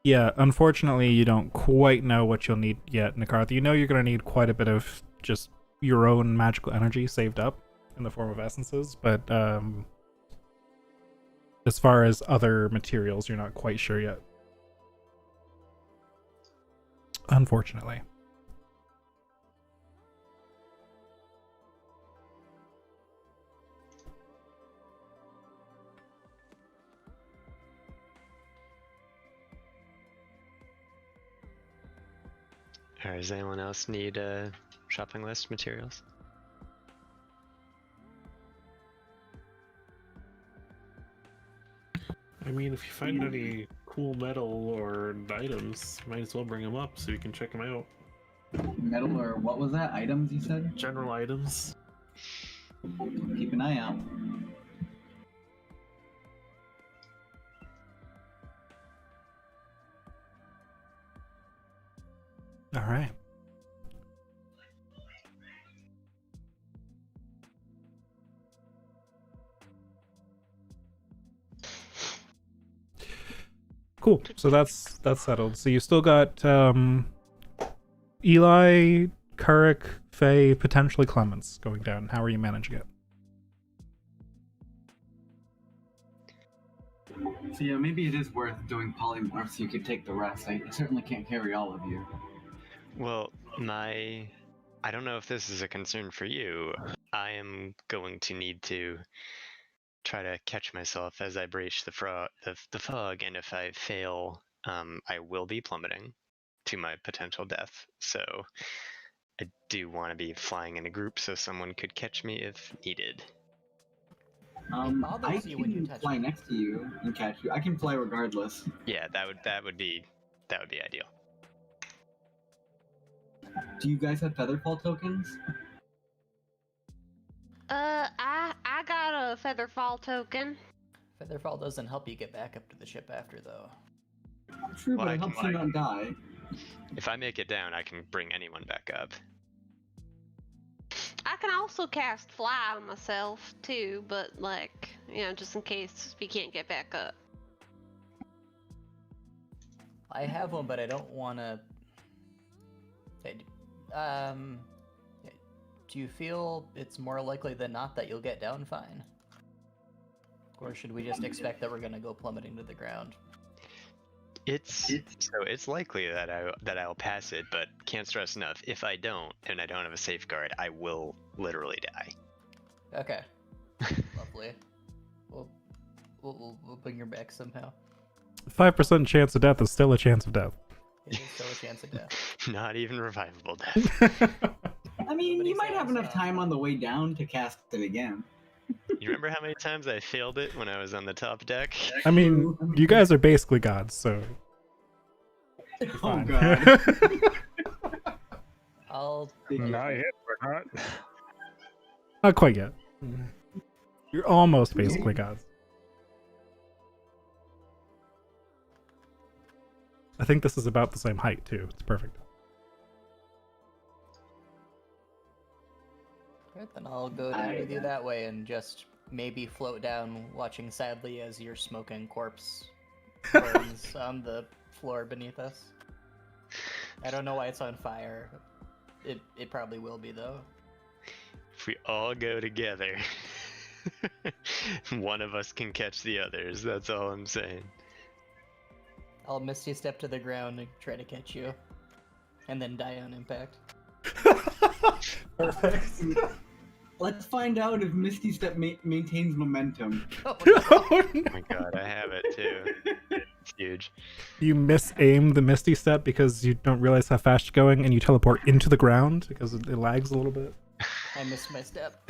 Yeah, unfortunately, you don't quite know what you'll need yet, Nikarth. You know you're going to need quite a bit of just your own magical energy saved up in the form of essences, but as far as other materials, you're not quite sure yet. Unfortunately. Alright, does anyone else need shopping list materials? I mean, if you find any cool metal or items, might as well bring them up so you can check them out. Metal or what was that? Items you said? General items. Keep an eye out. All right. Cool. So that's settled. So you still got Eli, Carrick, Faye, potentially Clemens going down. How are you managing it? So yeah, maybe it is worth doing polymorph so you could take the rest. I certainly can't carry all of you. Well, I don't know if this is a concern for you. I am going to need to try to catch myself as I breach the fog, and if I fail, I will be plummeting. to my potential death. So I do want to be flying in a group so someone could catch me if needed. I bothers you when you can touch fly me. next to you and catch you. I can fly regardless. Yeah, that would be ideal. Do you guys have featherfall tokens? I got a featherfall token. Featherfall doesn't help you get back up to the ship after, though. True, Well, but I it can helps you not die. If I make it down, I can bring anyone back up. I can also cast fly on myself too, but like, just in case we can't get back up. I have one, but I don't want to. Do you feel it's more likely than not that you'll get down fine? Or should we just expect that we're gonna go plummeting to the ground? It's likely that I'll pass it, but can't stress enough. If I don't, and I don't have a safeguard, I will literally die. Okay. Lovely. We'll bring her back somehow. 5% chance of death is still a chance of death. It is still a chance of death. Not even revivable death. I mean, Nobody you might have says, enough time on the way down to cast it again. You remember how many times I failed it when I was on the top deck? I mean, you guys are basically gods, so. Oh fine. god. I'll. Not yet, we're not. Not quite yet. You're almost basically gods. I think this is about the same height, too. It's perfect. Right, then I'll go down with you that way and just maybe float down, watching sadly as your smoking corpse burns on the floor beneath us. I don't know why it's on fire. It probably will be, though. If we all go together, one of us can catch the others. That's all I'm saying. I'll Misty step to the ground and try to catch you. And then die on impact. Perfect. Let's find out if Misty Step maintains momentum. Oh, Oh my god, I have it too. It's huge. You misaim the Misty Step because you don't realize how fast you're going, and you teleport into the ground because it lags a little bit. I missed my step.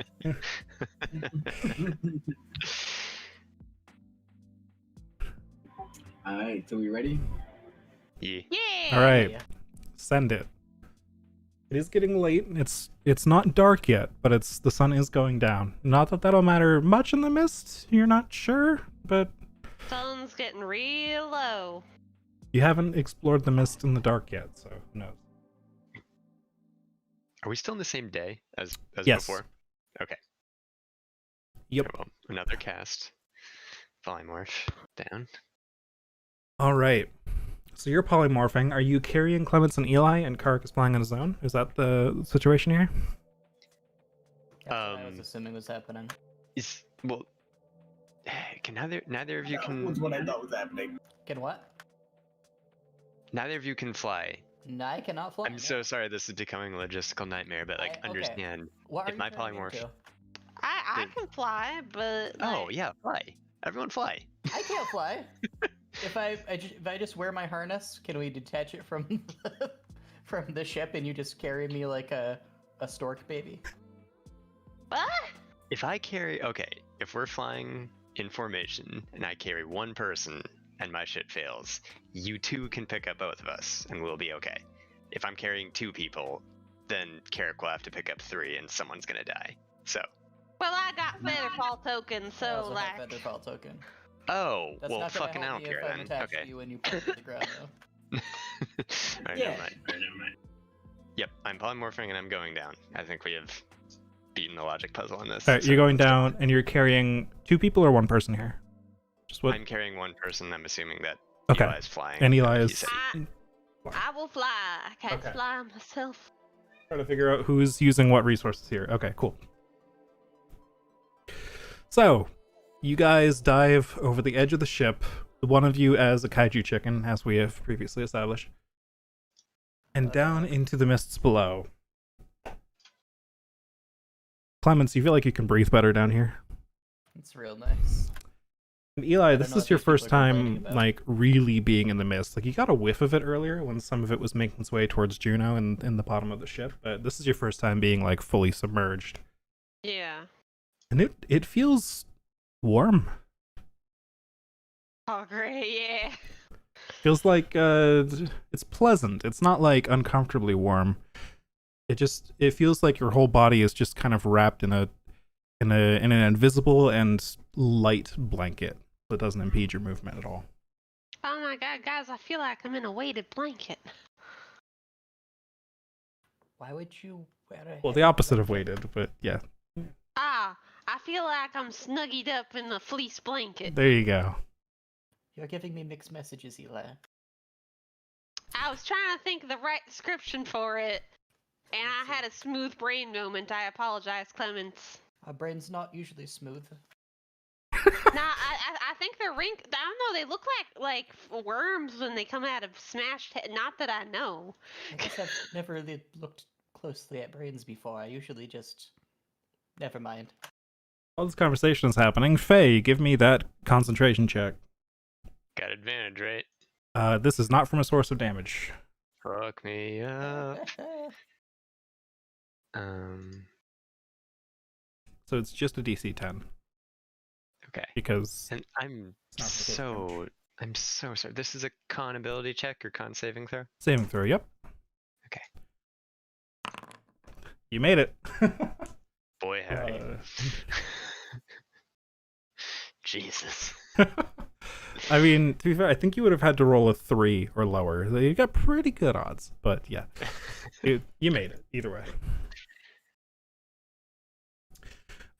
Alright, so we ready? Yeah. Yeah. All right, Yeah. send it. It is getting late. It's not dark yet, but the sun is going down. Not that that'll matter much in the mist. You're not sure, but Sun's getting real low. you haven't explored the mist in the dark yet, so who knows? Are we still in the same day as Yes. before? Okay. Yep. Okay, well, another cast. Polymorph down. All right. So you're polymorphing. Are you carrying Clements and Eli, and Kark is flying on his own? Is that the situation here? That's what I was Um, assuming was happening. Can neither of you That can was what I thought was happening. Can what? neither of you can fly. No, I cannot fly. I'm no. so sorry this is becoming a logistical nightmare, but like okay. understand. What are if you my turning polymorph- into? I Dude. can fly, but Oh like, yeah, fly. Everyone fly. I can't fly. If I just wear my harness, can we detach it from from the ship and you just carry me like a stork baby? what? If we're flying in formation and I carry one person and my shit fails, you two can pick up both of us and we'll be okay. If I'm carrying two people, then Carrick will have to pick up three and someone's gonna die. So. Well, I got featherfall token, I so also have like, featherfall token. Oh, That's well not gonna fucking I help don't me care if I'm then. attached Okay. to you when you fall to the ground, though. Alright, Yeah. never mind. Yep, I'm polymorphing and I'm going down. I think we have beaten the logic puzzle on this. All right, so you're going let's go. down, and you're carrying two people or one person here? Just what? I'm carrying one person. I'm assuming that Okay. Eli's flying. And Eli he is said- I will fly. I can't Okay. fly myself. Trying to figure out who's using what resources here. Okay, cool. So, you guys dive over the edge of the ship, one of you as a kaiju chicken, as we have previously established, and down into the mists below. Clemens, you feel like you can breathe better down here? It's real nice. And Eli, don't this know is what your these people first are complaining time, about. like, really being in the mist. Like, you got a whiff of it earlier when some of it was making its way towards Juno and in the bottom of the ship, but this is your first time being, like, fully submerged. Yeah. And it feels warm. Oh, great. Yeah. Feels like it's pleasant. It's not like uncomfortably warm. It feels like your whole body is just kind of wrapped in an invisible and light blanket that doesn't impede your movement at all. Oh my god, guys, I feel like I'm in a weighted blanket. Why would you wear a Well, the heavy opposite of blanket? weighted, but yeah. Ah, I feel like I'm snuggied up in a fleece blanket. There you go. You're giving me mixed messages, Eli. I was trying to think of the right description for it, and I had a smooth brain moment. I apologize, Clements. Our brain's not usually smooth. Nah, I think they're I don't know. They look like worms when they come out of smashed head. Not that I know. I guess I've never really looked closely at brains before. I usually just... Never mind. While this conversation is happening, Faye, give me that concentration check. Got advantage, right? This is not from a source of damage. Fuck me up. So it's just a DC 10. Okay. Because And I'm it's not from a source of damage. I'm so sorry. This is a con ability check or con saving throw? Saving throw, yep. Okay. You made it. Boy, howdy. Jesus. I mean, to be fair, I think you would have had to roll a 3 or lower. You got pretty good odds, but yeah. You made it, either way.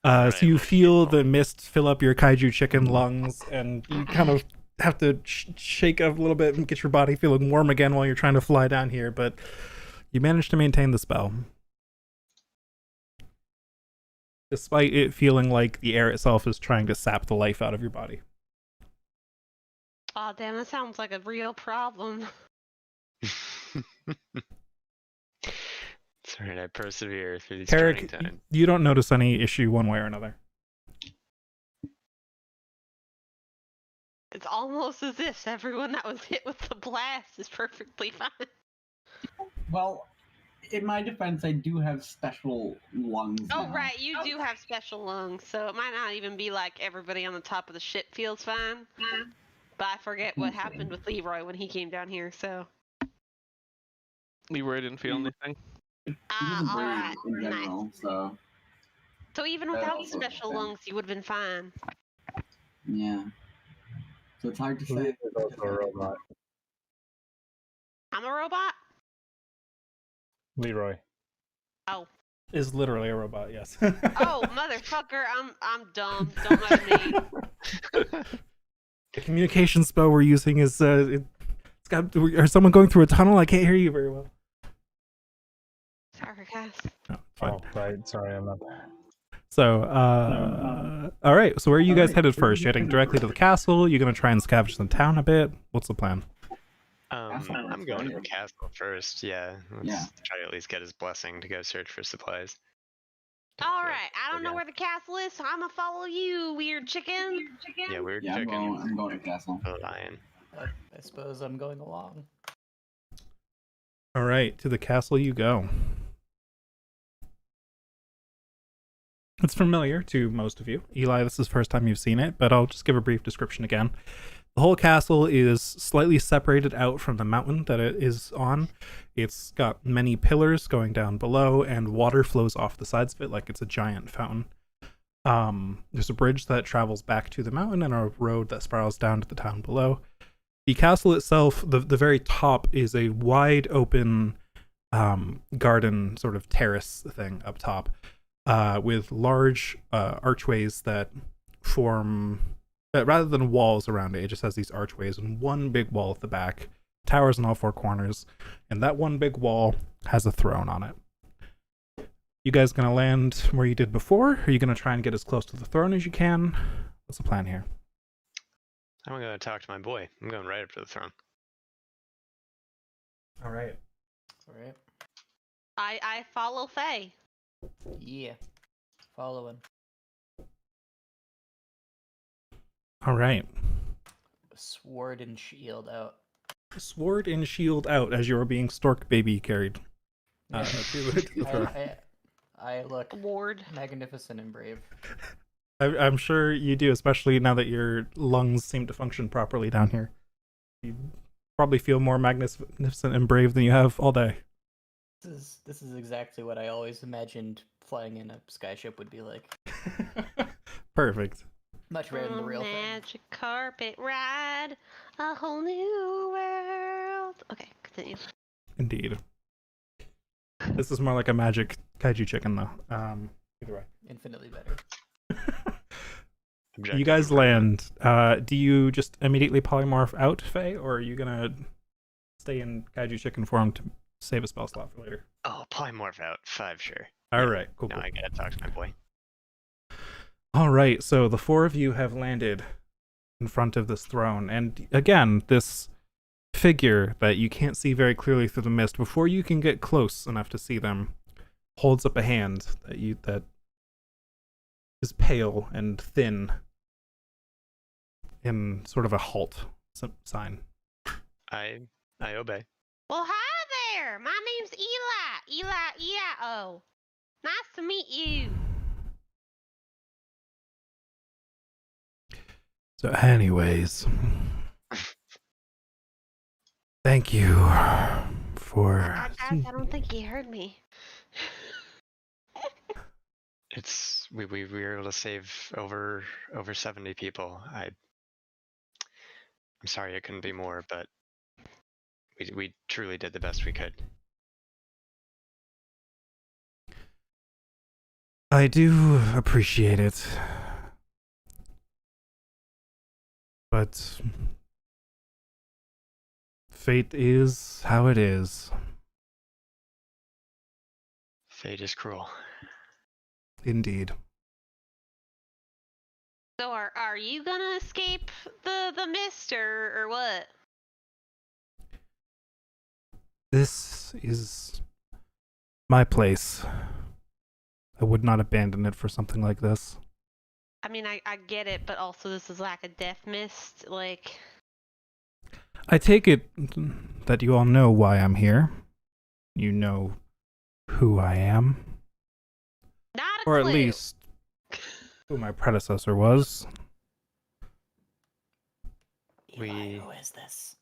So you feel the mist fill up your kaiju chicken lungs, and you kind of have to shake up a little bit and get your body feeling warm again while you're trying to fly down here, but you managed to maintain the spell. Despite it feeling like the air itself is trying to sap the life out of your body. Oh damn, that sounds like a real problem. It's alright, I persevere through these Tarek, trying times. you don't notice any issue one way or another. It's almost as if everyone that was hit with the blast is perfectly fine. Well, in my defense, I do have special lungs. Oh now. right, you do have special lungs, so it might not even be like everybody on the top of the ship feels fine. But I forget what happened with Leroy when he came down here, so... Leroy didn't feel anything. He was a brave alright, in general, nice. so So even that without also special makes lungs, you would have been fine. yeah. So it's hard to Lee say. is also a robot. I'm a robot? Leroy. Oh. Is literally a robot, yes. Oh, motherfucker, I'm dumb. Don't mind me. The communication spell we're using is it's got. Is someone going through a tunnel? I can't hear you very well. Sorry, guys. No, fine. Oh, right. Sorry, I'm not. So, all right. So where are you guys headed first? You heading directly to the castle? You gonna try and scavenge the town a bit? What's the plan? I'm going to the castle first, yeah. Let's Yeah. try to at least get his blessing to go search for supplies. Alright, I don't know where the castle is, so I'm gonna follow you, weird chicken. Yeah, weird Yeah, chicken. I'm going to castle. Lion. I suppose I'm going along. All right, to the castle you go. It's familiar to most of you. Eli, this is the first time you've seen it, but I'll just give a brief description again. The whole castle is slightly separated out from the mountain that it is on. It's got many pillars going down below, and water flows off the sides of it like it's a giant fountain. There's a bridge that travels back to the mountain and a road that spirals down to the town below. The castle itself, the very top, is a wide open garden sort of terrace thing up top, with large archways that form, rather than walls around it, it just has these archways and one big wall at the back, towers in all four corners, and that one big wall has a throne on it. You guys gonna land where you did before? Or are you gonna try and get as close to the throne as you can? What's the plan here? I'm going to talk to my boy. I'm going right up to the throne. All right. Alright. I follow Faye. Yeah. Following. All right. Sword and shield out. Sword and shield out as you are being stork baby carried Yeah. to the throne. I look Ward. magnificent and brave. I'm sure you do, especially now that your lungs seem to function properly down here. You probably feel more magnificent and brave than you have all day. This is exactly what I always imagined flying in a skyship would be like. Perfect. Much better than the real thing. Magic carpet ride, a whole new world. Okay, continue. Indeed. This is more like a magic kaiju chicken, though. Either way. Infinitely better. You guys land. Do you just immediately polymorph out, Faye, or are you gonna stay in kaiju chicken form to save a spell slot for later? Oh, polymorph out. 5, sure. All right, cool. Now I gotta talk to my boy. All right, so the four of you have landed in front of this throne, and again, this figure that you can't see very clearly through the mist, before you can get close enough to see them, holds up a hand that is pale and thin, in sort of a halt sign. I obey. Well, hi there. My name's Eli. Eli. Nice to meet you. So, anyways, thank you for. I don't think you heard me. It's we were able to save over 70 people. I'm sorry it couldn't be more, but we truly did the best we could. I do appreciate it. But fate is how it is. Fate is cruel. Indeed. So are you gonna escape the mist or what? This is my place. I would not abandon it for something like this. I mean, I get it, but also this is like a death mist, like... I take it that you all know why I'm here. You know who I am. Not a Or clue. at least who my predecessor was. Eli, who is this?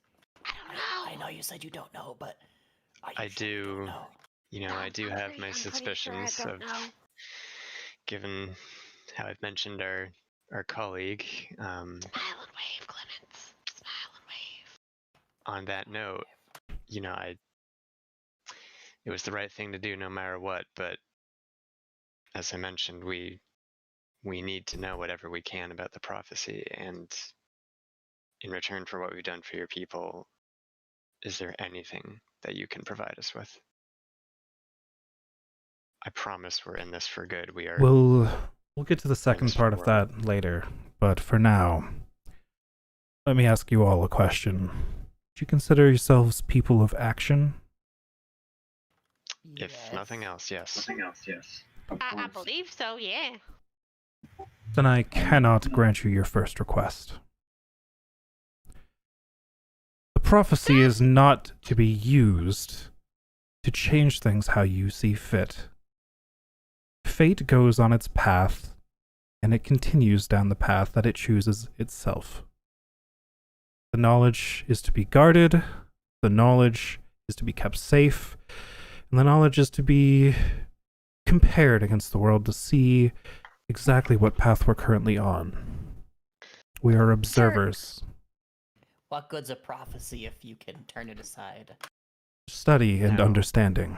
I don't know. I know you said you don't know, but I do. know? You know, I do have my I'm pretty suspicions sure I of, don't know. given how I've mentioned our colleague. Smile and wave, Clemens. Smile and wave. On that note, you know, it was the right thing to do no matter what, but as I mentioned, we need to know whatever we can about the prophecy, and in return for what we've done for your people, is there anything that you can provide us with? I promise we're in this for good. We are. We'll get to the second part of that later, but for now, let me ask you all a question. Do you consider yourselves people of action? If nothing else, yes. I believe so, yeah. Then I cannot grant you your first request. The prophecy is not to be used to change things how you see fit. Fate goes on its path, and it continues down the path that it chooses itself. The knowledge is to be guarded, the knowledge is to be kept safe, and the knowledge is to be compared against the world to see exactly what path we're currently on. We are observers. What good's a prophecy if you can turn it aside? Study and No. understanding.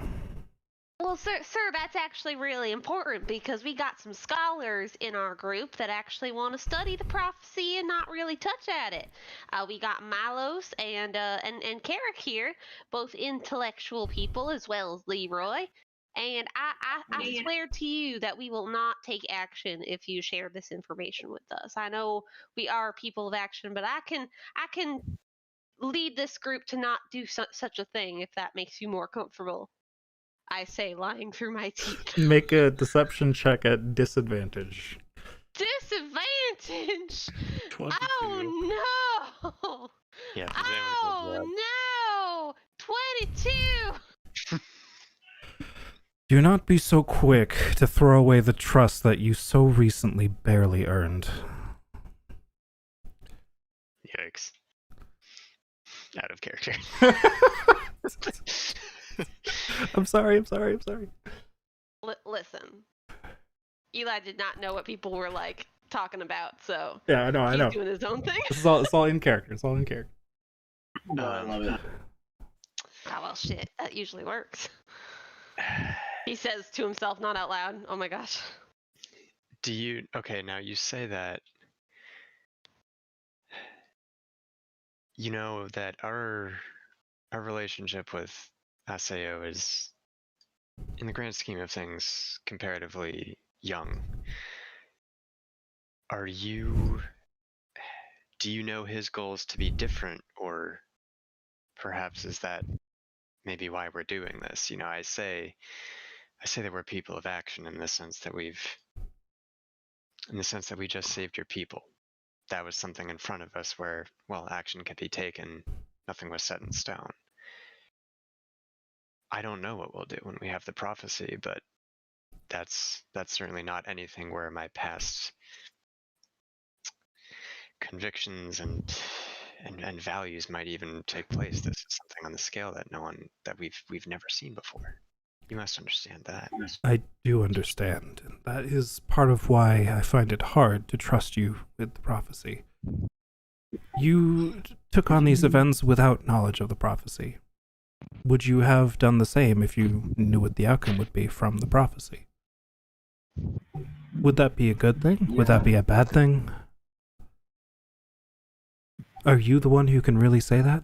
Well, sir, that's actually really important because we got some scholars in our group that actually want to study the prophecy and not really touch at it. We got Milos and Carrick here, both intellectual people as well as Leroy. And I swear to you that we will not take action if you share this information with us. I know we are people of action, but I can lead this group to not do such a thing if that makes you more comfortable. I say, lying through my teeth. Make a deception check at disadvantage. Disadvantage! percentage. 22. Oh no! Yeah, if there's anyone who Oh no! 22. Do not be so quick to throw away the trust that you so recently barely earned. Yikes. Out of character. I'm sorry. Listen, Eli did not know what people were like talking about, so Yeah, I know. he's doing his own thing. It's all in character. No, I love it. Oh well, shit. That usually works. He says to himself, not out loud. Oh my gosh. Do you okay, now you say that you know that our relationship with Aseo is, in the grand scheme of things, comparatively young. Do you know his goals to be different, or perhaps is that maybe why we're doing this? You know, I say that we're people of action in the sense that we just saved your people. That was something in front of us where, well, action could be taken. Nothing was set in stone. I don't know what we'll do when we have the prophecy, but that's certainly not anything where my past convictions and values might even take place. This is something on the scale that we've never seen before. You must understand that. I do understand, and that is part of why I find it hard to trust you with the prophecy. You took on these events without knowledge of the prophecy. Would you have done the same if you knew what the outcome would be from the prophecy? Would that be a good thing? Would that be a bad thing? Are you the one who can really say that?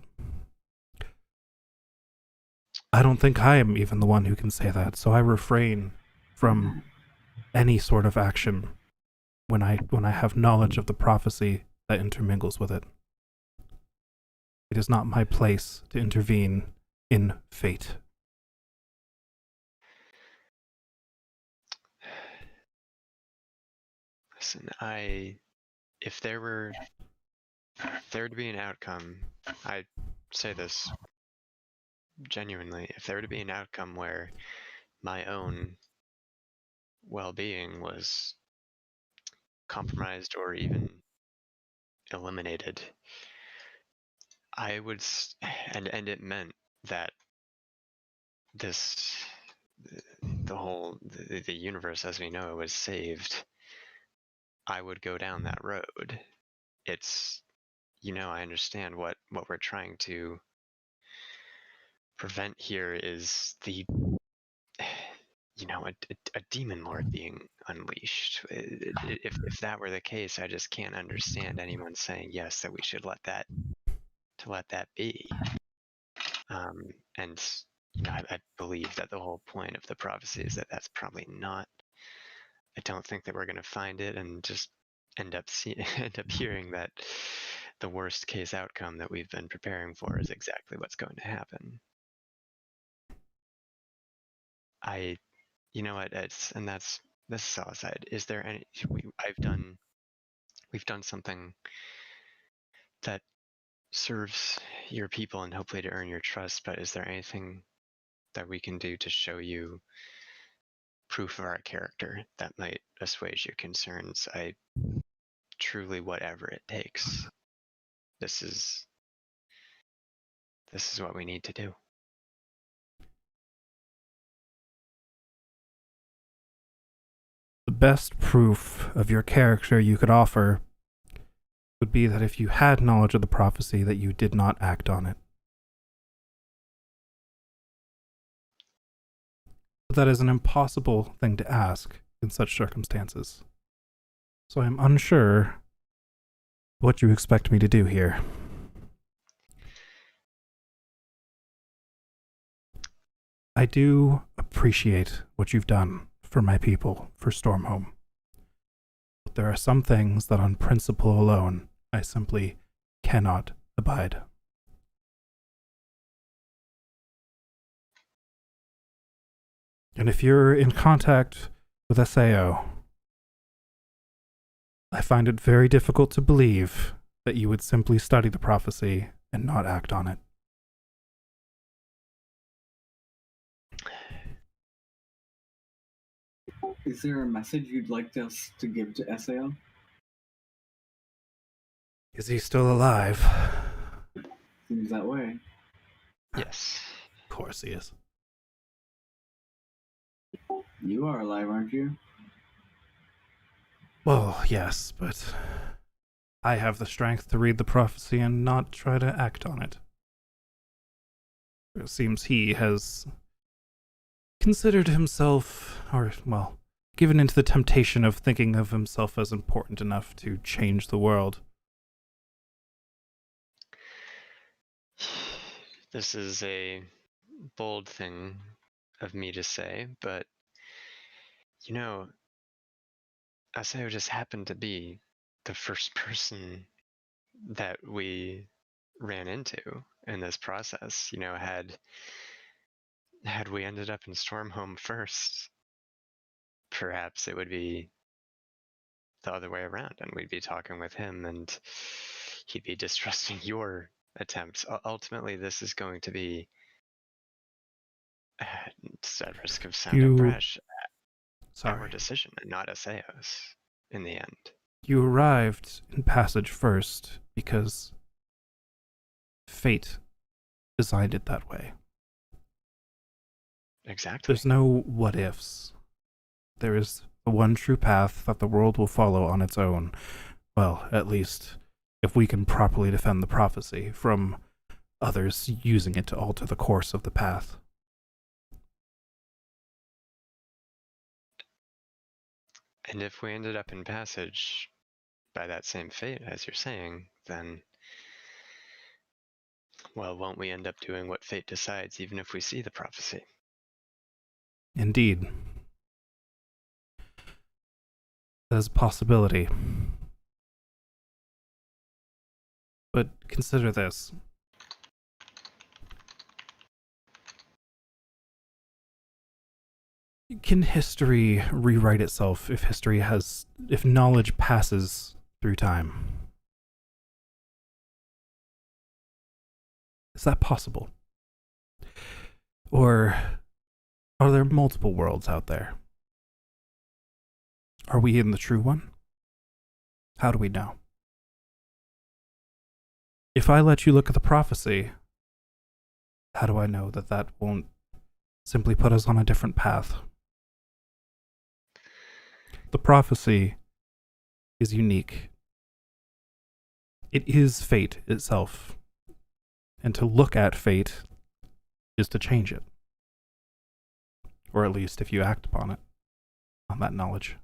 I don't think I am even the one who can say that, so I refrain from any sort of action when I have knowledge of the prophecy that intermingles with it. It is not my place to intervene in fate. Listen, if there were to be an outcome, I say this genuinely, if there were to be an outcome where my own well-being was compromised or even eliminated, I would, and it meant that the universe as we know it was saved, I would go down that road. It's, I understand what we're trying to prevent here is a demon lord being unleashed. If that were the case, I just can't understand anyone saying yes, that we should let that be. And I believe that the whole point of the prophecy is that that's probably not. I don't think that we're going to find it and just end up hearing that the worst case outcome that we've been preparing for is exactly what's going to happen. This is all aside. Is there any? We've done something that serves your people and hopefully to earn your trust. But is there anything that we can do to show you proof of our character that might assuage your concerns? I truly, whatever it takes. This is what we need to do. The best proof of your character you could offer would be that if you had knowledge of the prophecy, that you did not act on it. But that is an impossible thing to ask in such circumstances. So I'm unsure what you expect me to do here. I do appreciate what you've done for my people, for Stormhome. But there are some things that on principle alone, I simply cannot abide. And if you're in contact with SAO, I find it very difficult to believe that you would simply study the prophecy and not act on it. Is there a message you'd like us to give to SAO? Is he still alive? Seems that way. Yes. Of course he is. You are alive, aren't you? Well, yes, but I have the strength to read the prophecy and not try to act on it. It seems he has considered himself, or, well, given into the temptation of thinking of himself as important enough to change the world. This is a bold thing of me to say, but you know, Aseo just happened to be the first person that we ran into in this process. You know, had we ended up in Stormhome first, perhaps it would be the other way around, and we'd be talking with him, and he'd be distrusting your attempts. Ultimately, this is going to be, at risk of sounding brash, our decision, and not Aseo's in the end. You arrived in Passage first because fate designed it that way. Exactly. There's no what ifs. There is the one true path that the world will follow on its own. Well, at least if we can properly defend the prophecy from others using it to alter the course of the path. And if we ended up in Passage by that same fate, as you're saying, then, well, won't we end up doing what fate decides, even if we see the prophecy? Indeed. That is a possibility. But consider this. Can history rewrite itself if knowledge passes through time? Is that possible? Or are there multiple worlds out there? Are we in the true one? How do we know? If I let you look at the prophecy, how do I know that that won't simply put us on a different path? The prophecy is unique. It is fate itself. And to look at fate is to change it. Or at least if you act upon it, on that knowledge.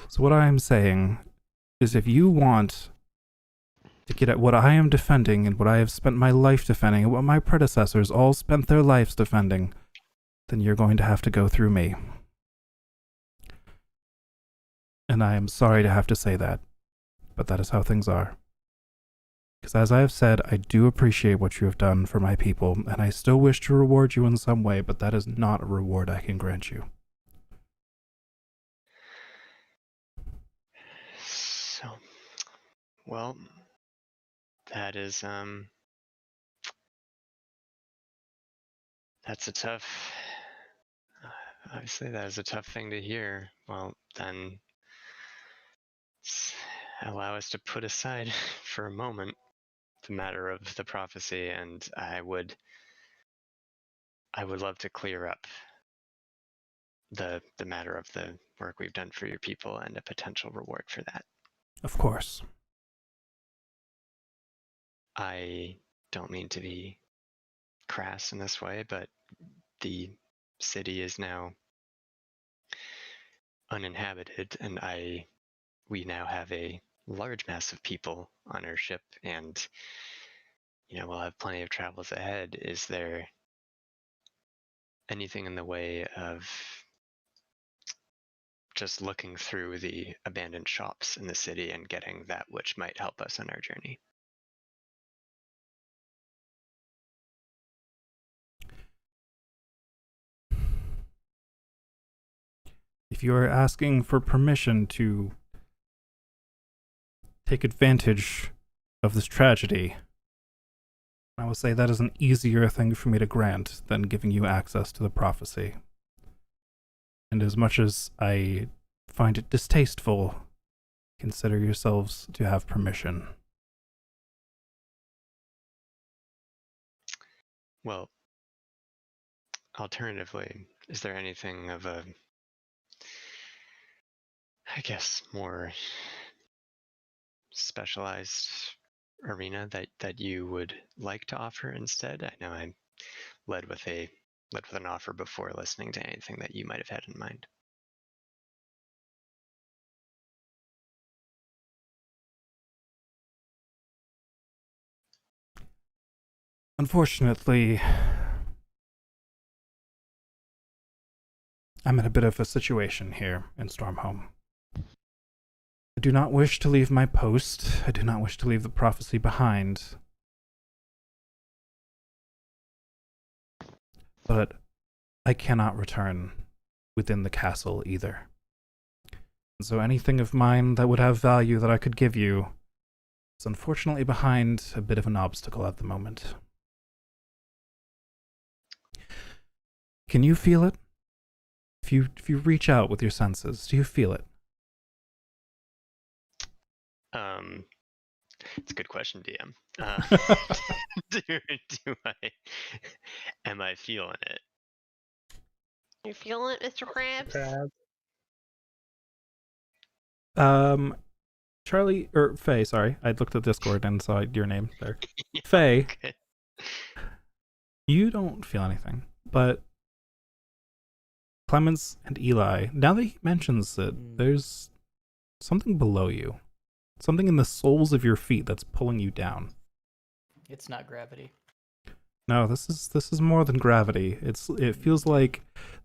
So what I am saying is if you want to get at what I am defending and what I have spent my life defending and what my predecessors all spent their lives defending, then you're going to have to go through me. And I am sorry to have to say that, but that is how things are. Because as I have said, I do appreciate what you have done for my people, and I still wish to reward you in some way, but that is not a reward I can grant you. So, well, that is, that's a tough, obviously that is a tough thing to hear. Well, then, allow us to put aside for a moment the matter of the prophecy, and I would love to clear up the matter of the work we've done for your people and a potential reward for that. Of course. I don't mean to be crass in this way, but the city is now uninhabited, and we now have a large mass of people on our ship, and we'll have plenty of travels ahead. Is there anything in the way of just looking through the abandoned shops in the city and getting that which might help us on our journey? if you are asking for permission to take advantage of this tragedy, I will say that is an easier thing for me to grant than giving you access to the prophecy. And as much as I find it distasteful, consider yourselves to have permission. Well, alternatively, is there anything of a, I guess, more specialized arena that you would like to offer instead? I know I led with an offer before listening to anything that you might have had in mind. Unfortunately, I'm in a bit of a situation here in Stormhome. I do not wish to leave my post. I do not wish to leave the prophecy behind. But I cannot return within the castle either. So anything of mine that would have value that I could give you is unfortunately behind a bit of an obstacle at the moment. Can you feel it? If you reach out with your senses, do you feel it? It's a good question, DM. Am I feeling it? You feeling it, Mr. Krabs? Charlie, or Faye, sorry. I looked at Discord and saw your name there. Faye, Okay. you don't feel anything, but Clemens and Eli, now that he mentions it, there's something below you. Something in the soles of your feet that's pulling you down. It's not gravity. No, this is more than gravity. It feels like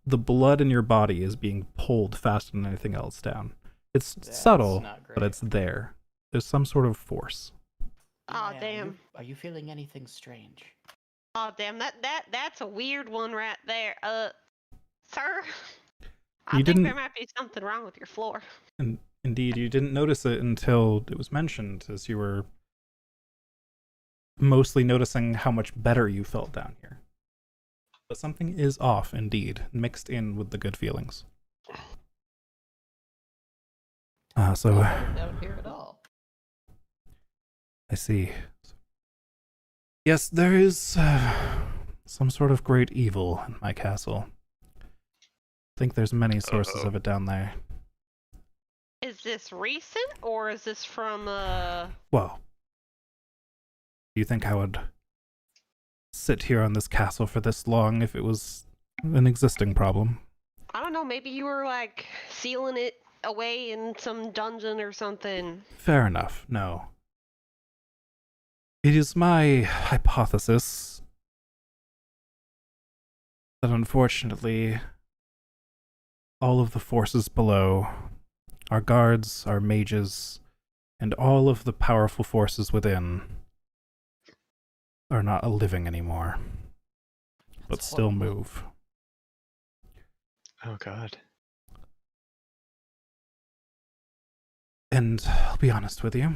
the blood in your body is being pulled faster than anything else down. It's That's subtle, not great. but it's there. There's some sort of force. Oh, Eli, damn. Are you feeling anything strange? Oh, damn. That's a weird one right there. Sir? I You think there didn't- might be something wrong with your floor. And indeed, you didn't notice it until it was mentioned, as you were mostly noticing how much better you felt down here. But something is off, indeed, mixed in with the good feelings. So Nothing down here at all. I see. Yes, there is some sort of great evil in my castle. I think there's many sources of it down there. Is this recent, or is this from, Well, do you think I would sit here on this castle for this long if it was an existing problem? I don't know, maybe you were, like, sealing it away in some dungeon or something. Fair enough, no. It is my hypothesis that unfortunately all of the forces below, our guards, our mages, and all of the powerful forces within are not living anymore, but That's still horrible. move. Oh God. And I'll be honest with you.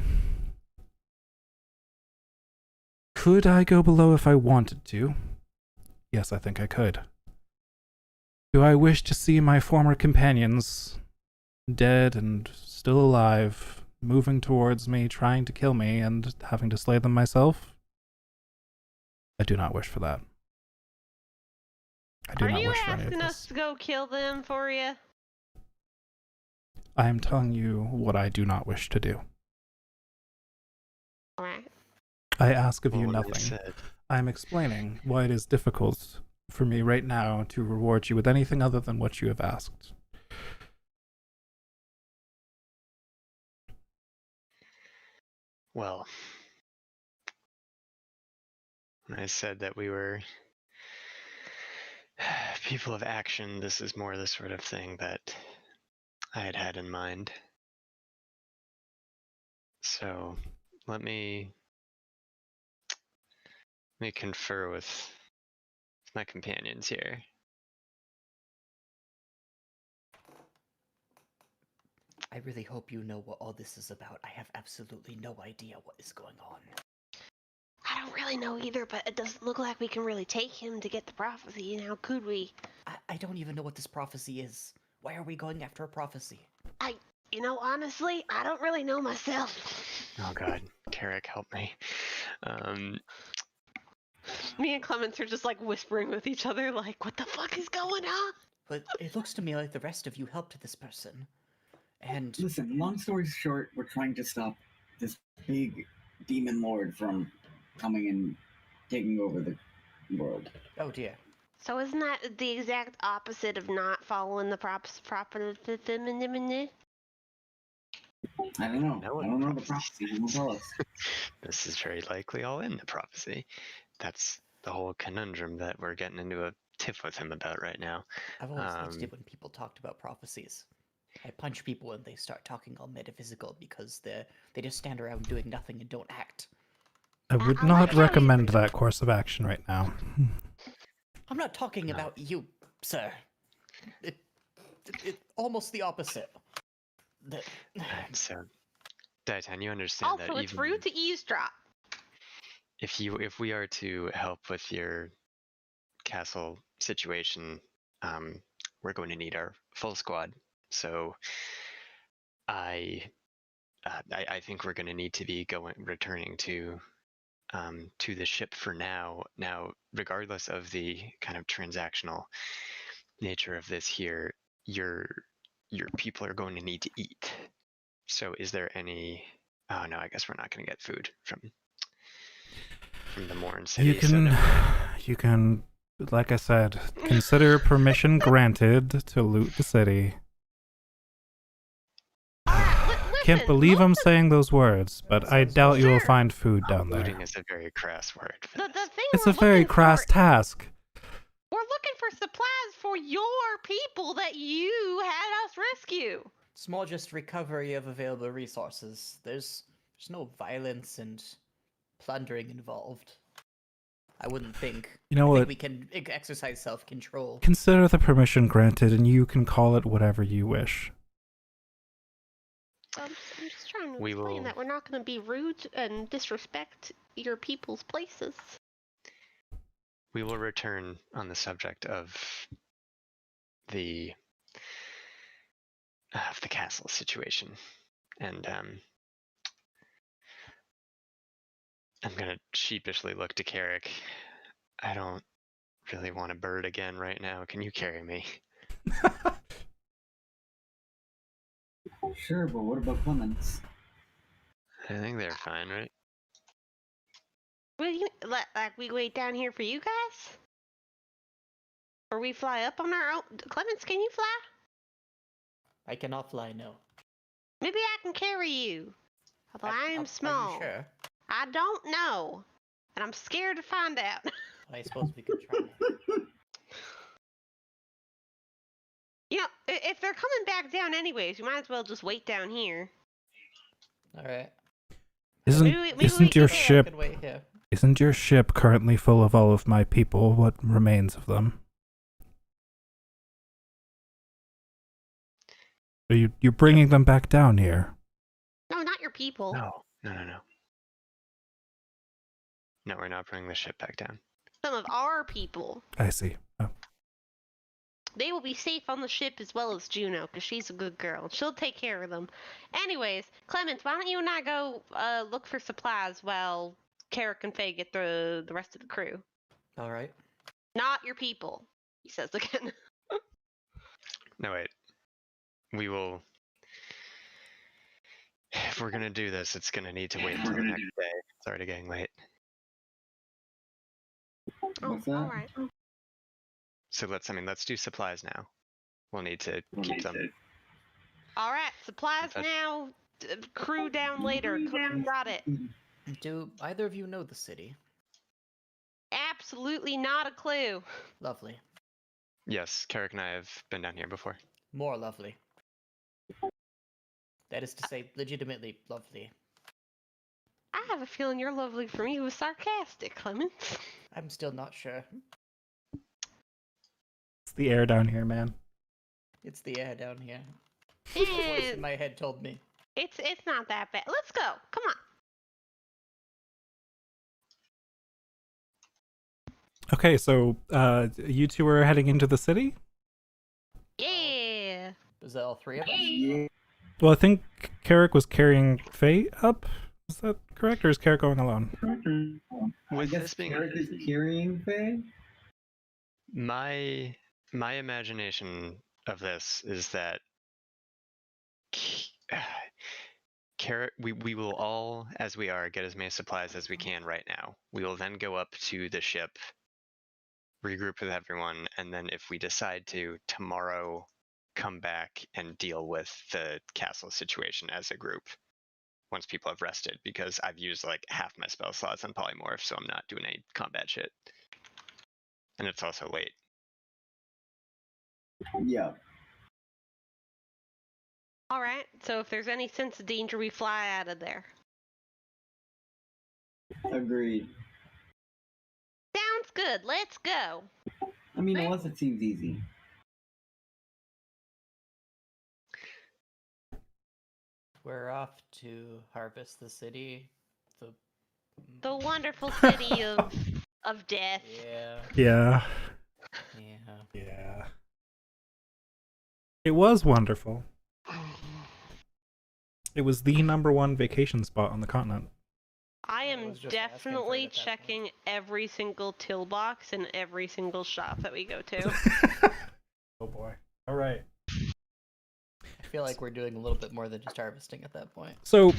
Could I go below if I wanted to? Yes, I think I could. Do I wish to see my former companions, dead and still alive, moving towards me, trying to kill me, and having to slay them myself? I do not wish for that. I do Are not you wish for any of asking this. us to go kill them for you? I am telling you what I do not wish to do. Alright. I ask of you Well, what I nothing. said. I am explaining why it is difficult for me right now to reward you with anything other than what you have asked. Well, when I said that we were people of action, this is more the sort of thing that I had in mind. So let me confer with my companions here. I really hope you know what all this is about. I have absolutely no idea what is going on. I don't really know either, but it doesn't look like we can really take him to get the prophecy. And how could we? I don't even know what this prophecy is. Why are we going after a prophecy? Honestly, I don't really know myself. Oh God, Carrick, help me. Me and Clemens are just like whispering with each other, like, what the fuck is going on? But it looks to me like the rest of you helped this person. And Listen, long story short, we're trying to stop this big demon lord from coming and taking over the world. oh dear. So isn't that the exact opposite of not following the proper? I don't know. No, I don't know the prophecy. prophecy. He won't tell us. This is very likely all in the prophecy. That's the whole conundrum that we're getting into a tiff with him about right now. I've always hated it when people talked about prophecies. I punch people when they start talking all metaphysical because they just stand around doing nothing and don't act. I would I not like how recommend that course of action right now. I'm not talking No. about you, sir. It almost the opposite. So, Daitan, you understand Also, that it's even rude to eavesdrop. if we are to help with your castle situation, we're going to need our full squad. So, I think we're going to need to be returning to the ship for now. Now, regardless of the kind of transactional nature of this here, your people are going to need to eat. So, is there any? Oh no, I guess we're not going to get food from the Morn City. You can, like I said, consider permission granted to loot the city. Can't believe I'm saying those words, but I doubt you will find food down there. Looting is a very crass word. For The this. thing It's we're a very looking crass for, task. we're looking for supplies for your people that you had us rescue. It's more just recovery of available resources. There's no violence and plundering involved. I wouldn't think. You know I what? think we can exercise self-control. Consider the permission granted, and you can call it whatever you wish. I'm just trying to We explain will- that we're not going to be rude and disrespect your people's places. We will return on the subject of the castle situation, and I'm gonna sheepishly look to Carrick. I don't really want a bird again right now. Can you carry me? Sure, but what about Clemens? I think they're fine, right? Will you we wait down here for you guys? Or we fly up on our own? Clemens, can you fly? I cannot fly, no. Maybe I can carry you. Although I am small. Are you sure? I don't know. And I'm scared to find out. I suppose we could try. You know, if they're coming back down anyways, you might as well just wait down here. Alright. Isn't your ship Isn't your ship currently full of all of my people? What remains of them? Are you're bringing them back down here? No, not your people. No. No, we're not bringing the ship back down. Some of our people. I see. Oh. They will be safe on the ship as well as Juno, because she's a good girl. She'll take care of them. Anyways, Clemens, why don't you and I go look for supplies while Carrick and Faye get the rest of the crew? Alright. Not your people, he says again. No, wait. We will... If we're gonna do this, it's gonna need to wait until the next day. It's already getting late. What's that? Alright. So let's do supplies now. We'll need to keep them. Alright, supplies now, crew down later. Got it. Do either of you know the city? Absolutely not a clue. Lovely. Yes, Carrick and I have been down here before. More lovely. That is to say, legitimately lovely. I have a feeling your lovely for me was sarcastic, Clemens. I'm still not sure. It's the air down here, man. It's the air down here. The voice Eh, in my head told me. it's not that bad. Let's go. Come on. Okay, so you two are heading into the city? Yeah. Was that all three of us? Yeah. Well, I think Carrick was carrying Faye up. Is that correct, or is Carrick going alone? I With guess this being Carrick is carrying Faye? my imagination of this is that we will all, as we are, get as many supplies as we can right now. We will then go up to the ship, regroup with everyone, and then if we decide to, tomorrow come back and deal with the castle situation as a group once people have rested, because I've used like half my spell slots on polymorph, so I'm not doing any combat shit. And it's also late. Yeah. All right. So if there's any sense of danger, we fly out of there. Agreed. Sounds good. Let's go. I mean, unless it seems easy. We're off to harvest the city. The wonderful city of death. Yeah. Yeah. Yeah. Yeah. It was wonderful. It was the #1 vacation spot on the continent. I I am was just asking for it definitely at that point. checking every single till box in every single shop that we go to. Oh boy. All right. I feel like we're doing a little bit more than just harvesting at that point. So,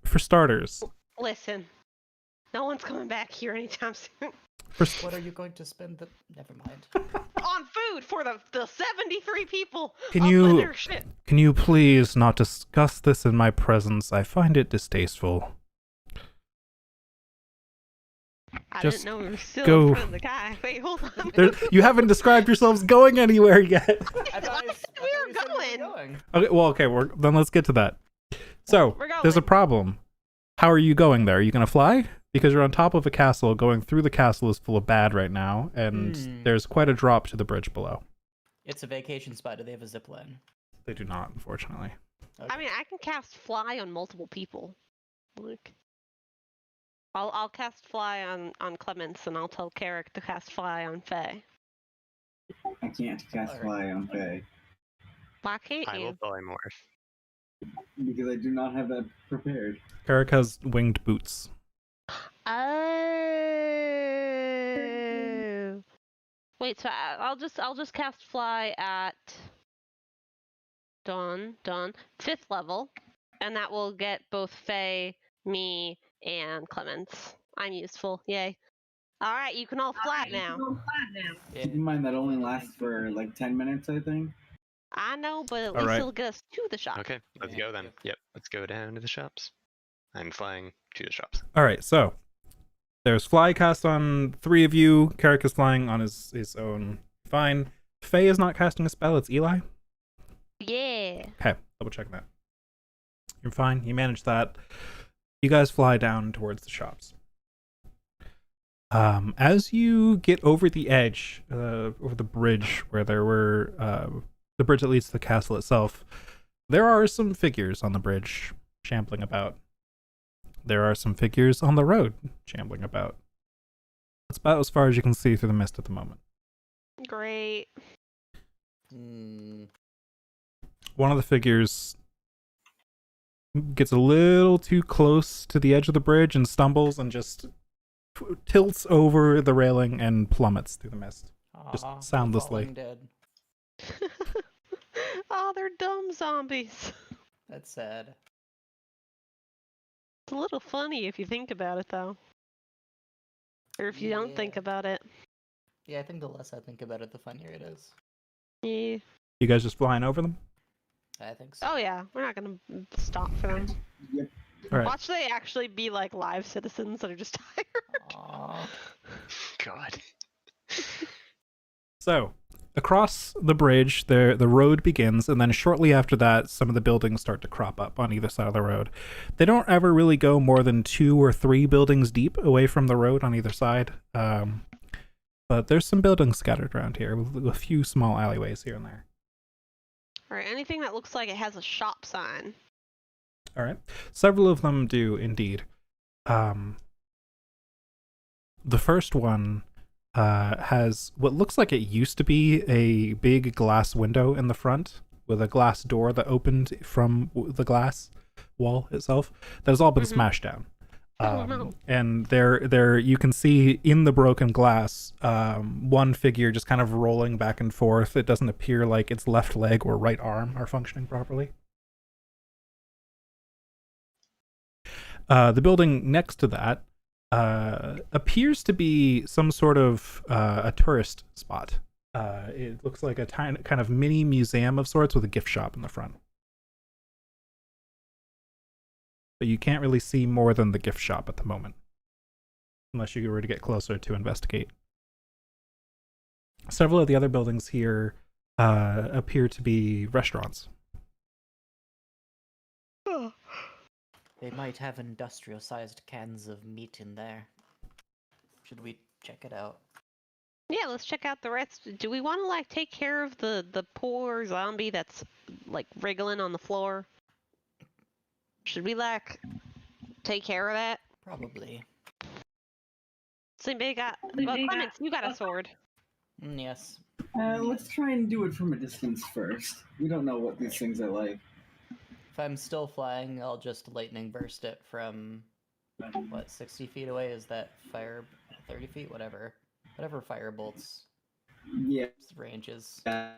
for starters, Listen, no one's coming back here anytime soon. What are you going to spend the... Never mind. On food for the 73 people Can of you- the ship. can you please not discuss this in my presence? I find it distasteful. I just didn't know we were still go. in front of the guy. Wait, hold on. You haven't described yourselves going anywhere yet. I thought I said we were going. Okay, well, okay, then let's get to that. So, We're there's a going. problem. How are you going there? Are you going to fly? Because you're on top of a castle. Going through the castle is full of bad right now, and there's quite a drop to the bridge below. It's a vacation spot. Do they have a zip line? They do not, unfortunately. I mean, I can cast fly on multiple people. Look. I'll cast fly on Clemens, and I'll tell Carrick to cast fly on Faye. I can't cast fly on Faye Why can't I will you? polymorph. because I do not have that prepared. Carrick has winged boots. Oh. Wait, so I'll just cast fly at Dawn, 5th level, and that will get both Faye, me, and Clemens. I'm useful. Yay. All right, you can all fly now. Yeah. Keep in mind that only lasts for like 10 minutes, I think. I know, but at All least right. it'll get us to the shop. Okay, let's Yeah, go then. yep. Yep, let's go down to the shops. I'm flying to the shops. All right, so there's fly cast on 3 of you. Carrick is flying on his own. Fine. Faye is not casting a spell. It's Eli. Yeah. Okay, double check that. You're fine. You managed that. You guys fly down towards the shops. As you get over the edge, over the bridge where there were the bridge that leads to the castle itself, there are some figures on the bridge shambling about. There are some figures on the road shambling about. That's about as far as you can see through the mist at the moment. Great. Hmm. One of the figures gets a little too close to the edge of the bridge and stumbles and just tilts over the railing and plummets through the mist. Just Aw, soundlessly. falling dead. Oh, they're dumb zombies. That's sad. It's a little funny if you think about it, though. Or if you don't think Yeah. about it. Yeah, I think the less I think about it, the funnier it is. Yeah. You guys just flying over them? I think so. Oh, yeah. We're not going to stop for them. Yep. All right. Watch they actually be like live citizens that are just tired. Aw. God. So, across the bridge, the road begins, and then shortly after that, some of the buildings start to crop up on either side of the road. They don't ever really go more than 2 or 3 buildings deep away from the road on either side. But there's some buildings scattered around here, with a few small alleyways here and there. Alright, anything that looks like it has a shop sign. All right. Several of them do indeed. The first one has what looks like it used to be a big glass window in the front with a glass door that opened from the glass wall itself. That has all been smashed down. Oh, no. And there you can see in the broken glass one figure just kind of rolling back and forth. It doesn't appear like its left leg or right arm are functioning properly. The building next to that appears to be some sort of a tourist spot. It looks like a tiny kind of mini museum of sorts with a gift shop in the front. But you can't really see more than the gift shop at the moment, unless you were to get closer to investigate. Several of the other buildings here appear to be restaurants. They might have industrial-sized cans of meat in there. Should we check it out? Yeah, let's check out the rest. Do we want to like take care of the poor zombie that's like wriggling on the floor? Should we like take care of that? Probably. Somebody got well, Clements, you got a sword. Yes. Let's try and do it from a distance first. We don't know what these things are like. If I'm still flying, I'll just lightning burst it from, what, 60 feet away? Is that fire 30 feet? Whatever fire bolts Yeah. ranges. All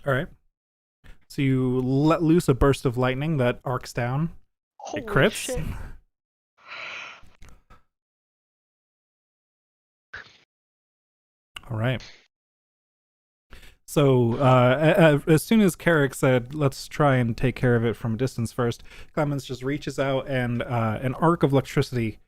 right. So you let loose a burst of lightning that arcs down. Holy It crits. shit. All right. So as soon as Carrick said, let's try and take care of it from a distance first, Clemens just reaches out and an arc of electricity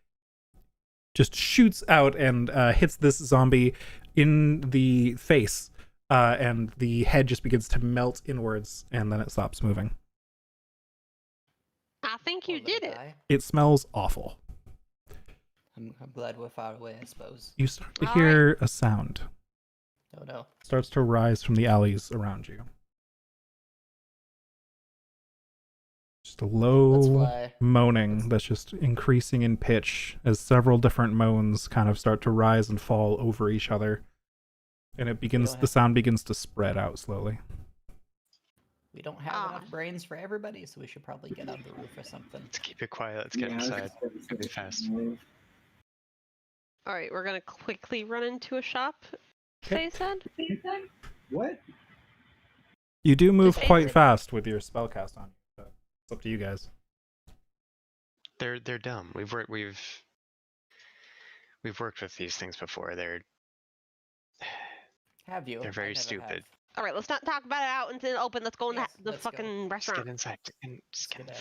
just shoots out and hits this zombie in the face. And the head just begins to melt inwards, and then it stops moving. I think you did it. It smells awful. I'm glad we're far away, I suppose. You start to All hear a sound. Oh no. Starts to rise from the alleys around you. Just a Let's low fly. moaning that's just increasing in pitch as several different moans kind of start to rise and fall over each other. And it begins, don't the have- sound begins to spread out slowly. We don't have enough brains for everybody, so we should probably get on the roof or something. Let's keep it quiet. Let's get Yeah, inside. let's Go fast. Alright, we're gonna quickly run into a shop. Okay. Say said? What? You do move Just quite answer. fast with your spellcast on you. So it's up to you guys. They're dumb. We've worked with these things before. They're Have you? They're very I never stupid. have. Alright, let's not talk about it out into the open. Let's go in Yes, the let's go. fucking just restaurant. get inside. Just get in the Let's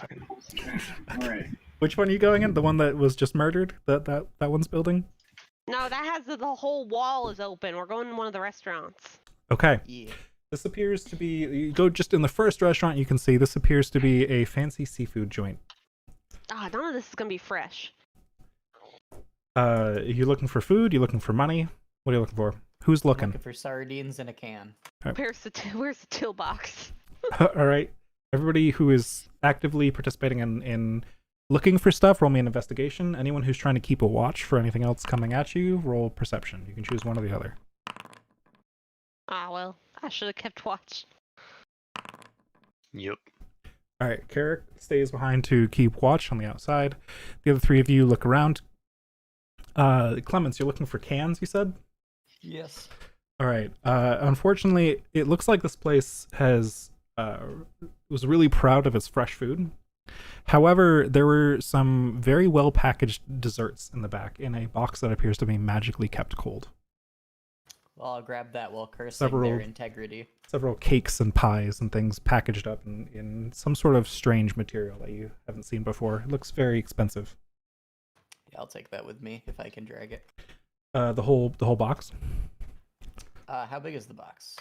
fucking. All right. Which one are you going in? The one that was just murdered? That one's building? No, that has the whole wall is open. We're going to one of the restaurants. Okay. Yeah. This appears to be, you go just in the first restaurant you can see, this appears to be a fancy seafood joint. Ah, none of this is gonna be fresh. You looking for food? You looking for money? What are you looking for? Who's I'm looking? looking for sardines in a can. Where's the till box? All right. Everybody who is actively participating in looking for stuff, roll me an investigation. Anyone who's trying to keep a watch for anything else coming at you, roll perception. You can choose one or the other. Ah, well, I should have kept watch. Yep. All right. Carrick stays behind to keep watch on the outside. The other three of you look around. Clemens, you're looking for cans, you said? Yes. All right. Unfortunately, it looks like this place was really proud of its fresh food. However, there were some very well packaged desserts in the back in a box that appears to be magically kept cold. Well, I'll grab that while cursing Several- their integrity. Several cakes and pies and things packaged up in some sort of strange material that you haven't seen before. It looks very expensive. Yeah, I'll take that with me if I can drag it. The whole box. How big is the box?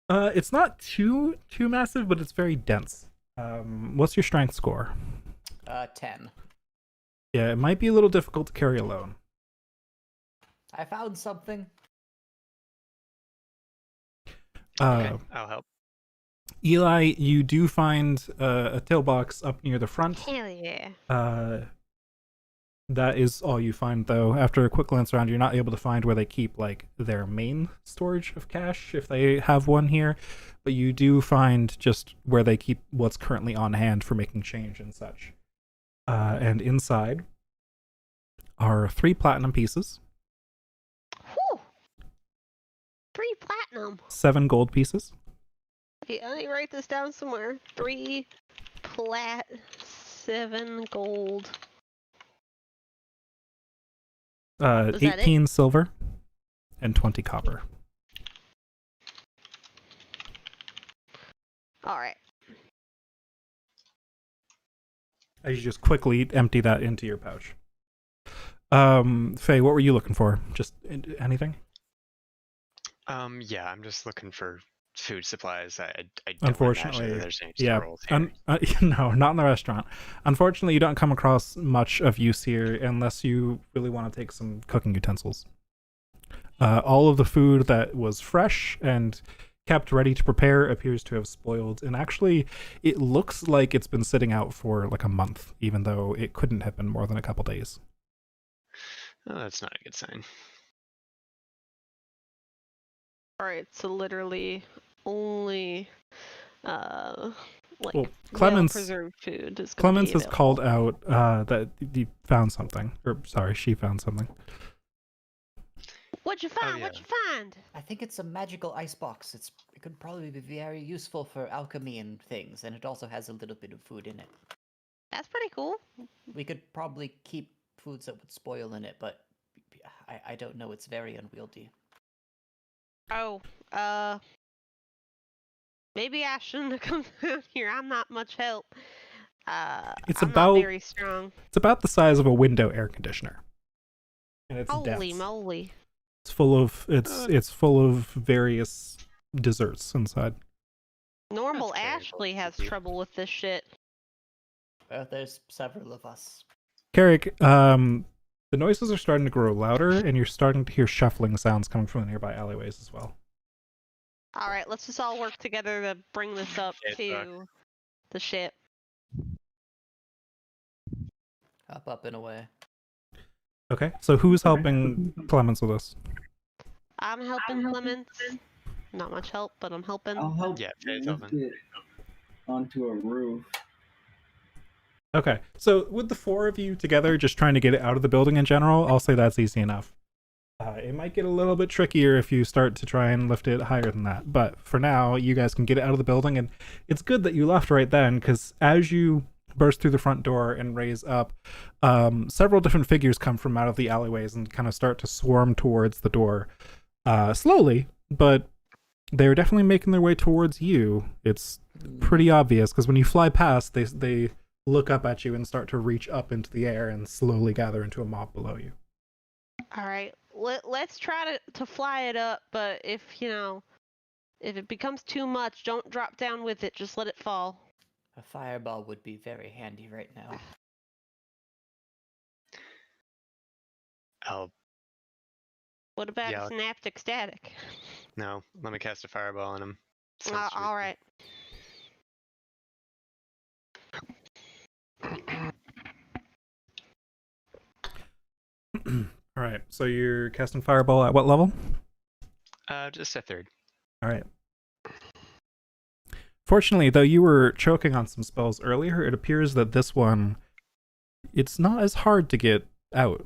It's not too massive, but it's very dense. What's your strength score? 10. Yeah, it might be a little difficult to carry alone. I found something. Okay, I'll help. Eli, you do find a tail box up near the front. Hell yeah. That is all you find, though. After a quick glance around, you're not able to find where they keep like their main storage of cash, if they have one here. But you do find just where they keep what's currently on hand for making change and such. And inside are 3 platinum pieces, Whew. 3 platinum. 7 gold pieces, Okay, let me write this down somewhere. 3 plat, 7 gold. Was that it? 18 silver, and 20 copper. Alright. As you just quickly empty that into your pouch. Faye, what were you looking for? Just anything? Yeah, I'm just looking for food supplies. I don't Unfortunately, imagine that there's any yeah. scrolls here. No, not in the restaurant. Unfortunately, you don't come across much of use here unless you really want to take some cooking utensils. All of the food that was fresh and kept ready to prepare appears to have spoiled, and actually, it looks like it's been sitting out for like a month, even though it couldn't have been more than a couple days. Oh, that's not a good sign. Alright, so literally only like Well, Clemens preserved food is gonna Clemens be has available. called out that he found something, or sorry, she found something. What'd you find? yeah. What'd you find? I think it's a magical ice box. It could probably be very useful for alchemy and things, and it also has a little bit of food in it. That's pretty cool. We could probably keep foods that would spoil in it, but I don't know. It's very unwieldy. Oh, maybe I shouldn't have come down here. I'm not much help. It's I'm about- not very strong. It's about the size of a window air conditioner, and it's Holy dense. moly. It's full of various desserts inside. Normal That's very Ashley has bulky. trouble with this shit. Well, there's several of us. Carrick, the noises are starting to grow louder, and you're starting to hear shuffling sounds coming from the nearby alleyways as well. Alright, let's just all work together to bring this up Shit, to the ship. Up and away. Okay, so who's helping Clemens with this? I'm helping Clemens. Not much help, but I'm helping. I'll help Yeah, Faye's lift helping. it onto a roof. Okay, so with the 4 of you together, just trying to get it out of the building in general, I'll say that's easy enough. It might get a little bit trickier if you start to try and lift it higher than that, but for now, you guys can get it out of the building, and it's good that you left right then, because as you burst through the front door and raise up, several different figures come from out of the alleyways and kind of start to swarm towards the door, slowly, but they're definitely making their way towards you. It's pretty obvious, because when you fly past, they look up at you and start to reach up into the air and slowly gather into a mob below you. Alright, let's try to fly it up, but if it becomes too much, don't drop down with it, just let it fall. A fireball would be very handy right now. What about Yeah. a synaptic static? No, let me cast a fireball on him. Alright. All right, so you're casting fireball at what level? Just a 3rd. All right. Fortunately, though you were choking on some spells earlier, it appears that this one, it's not as hard to get out.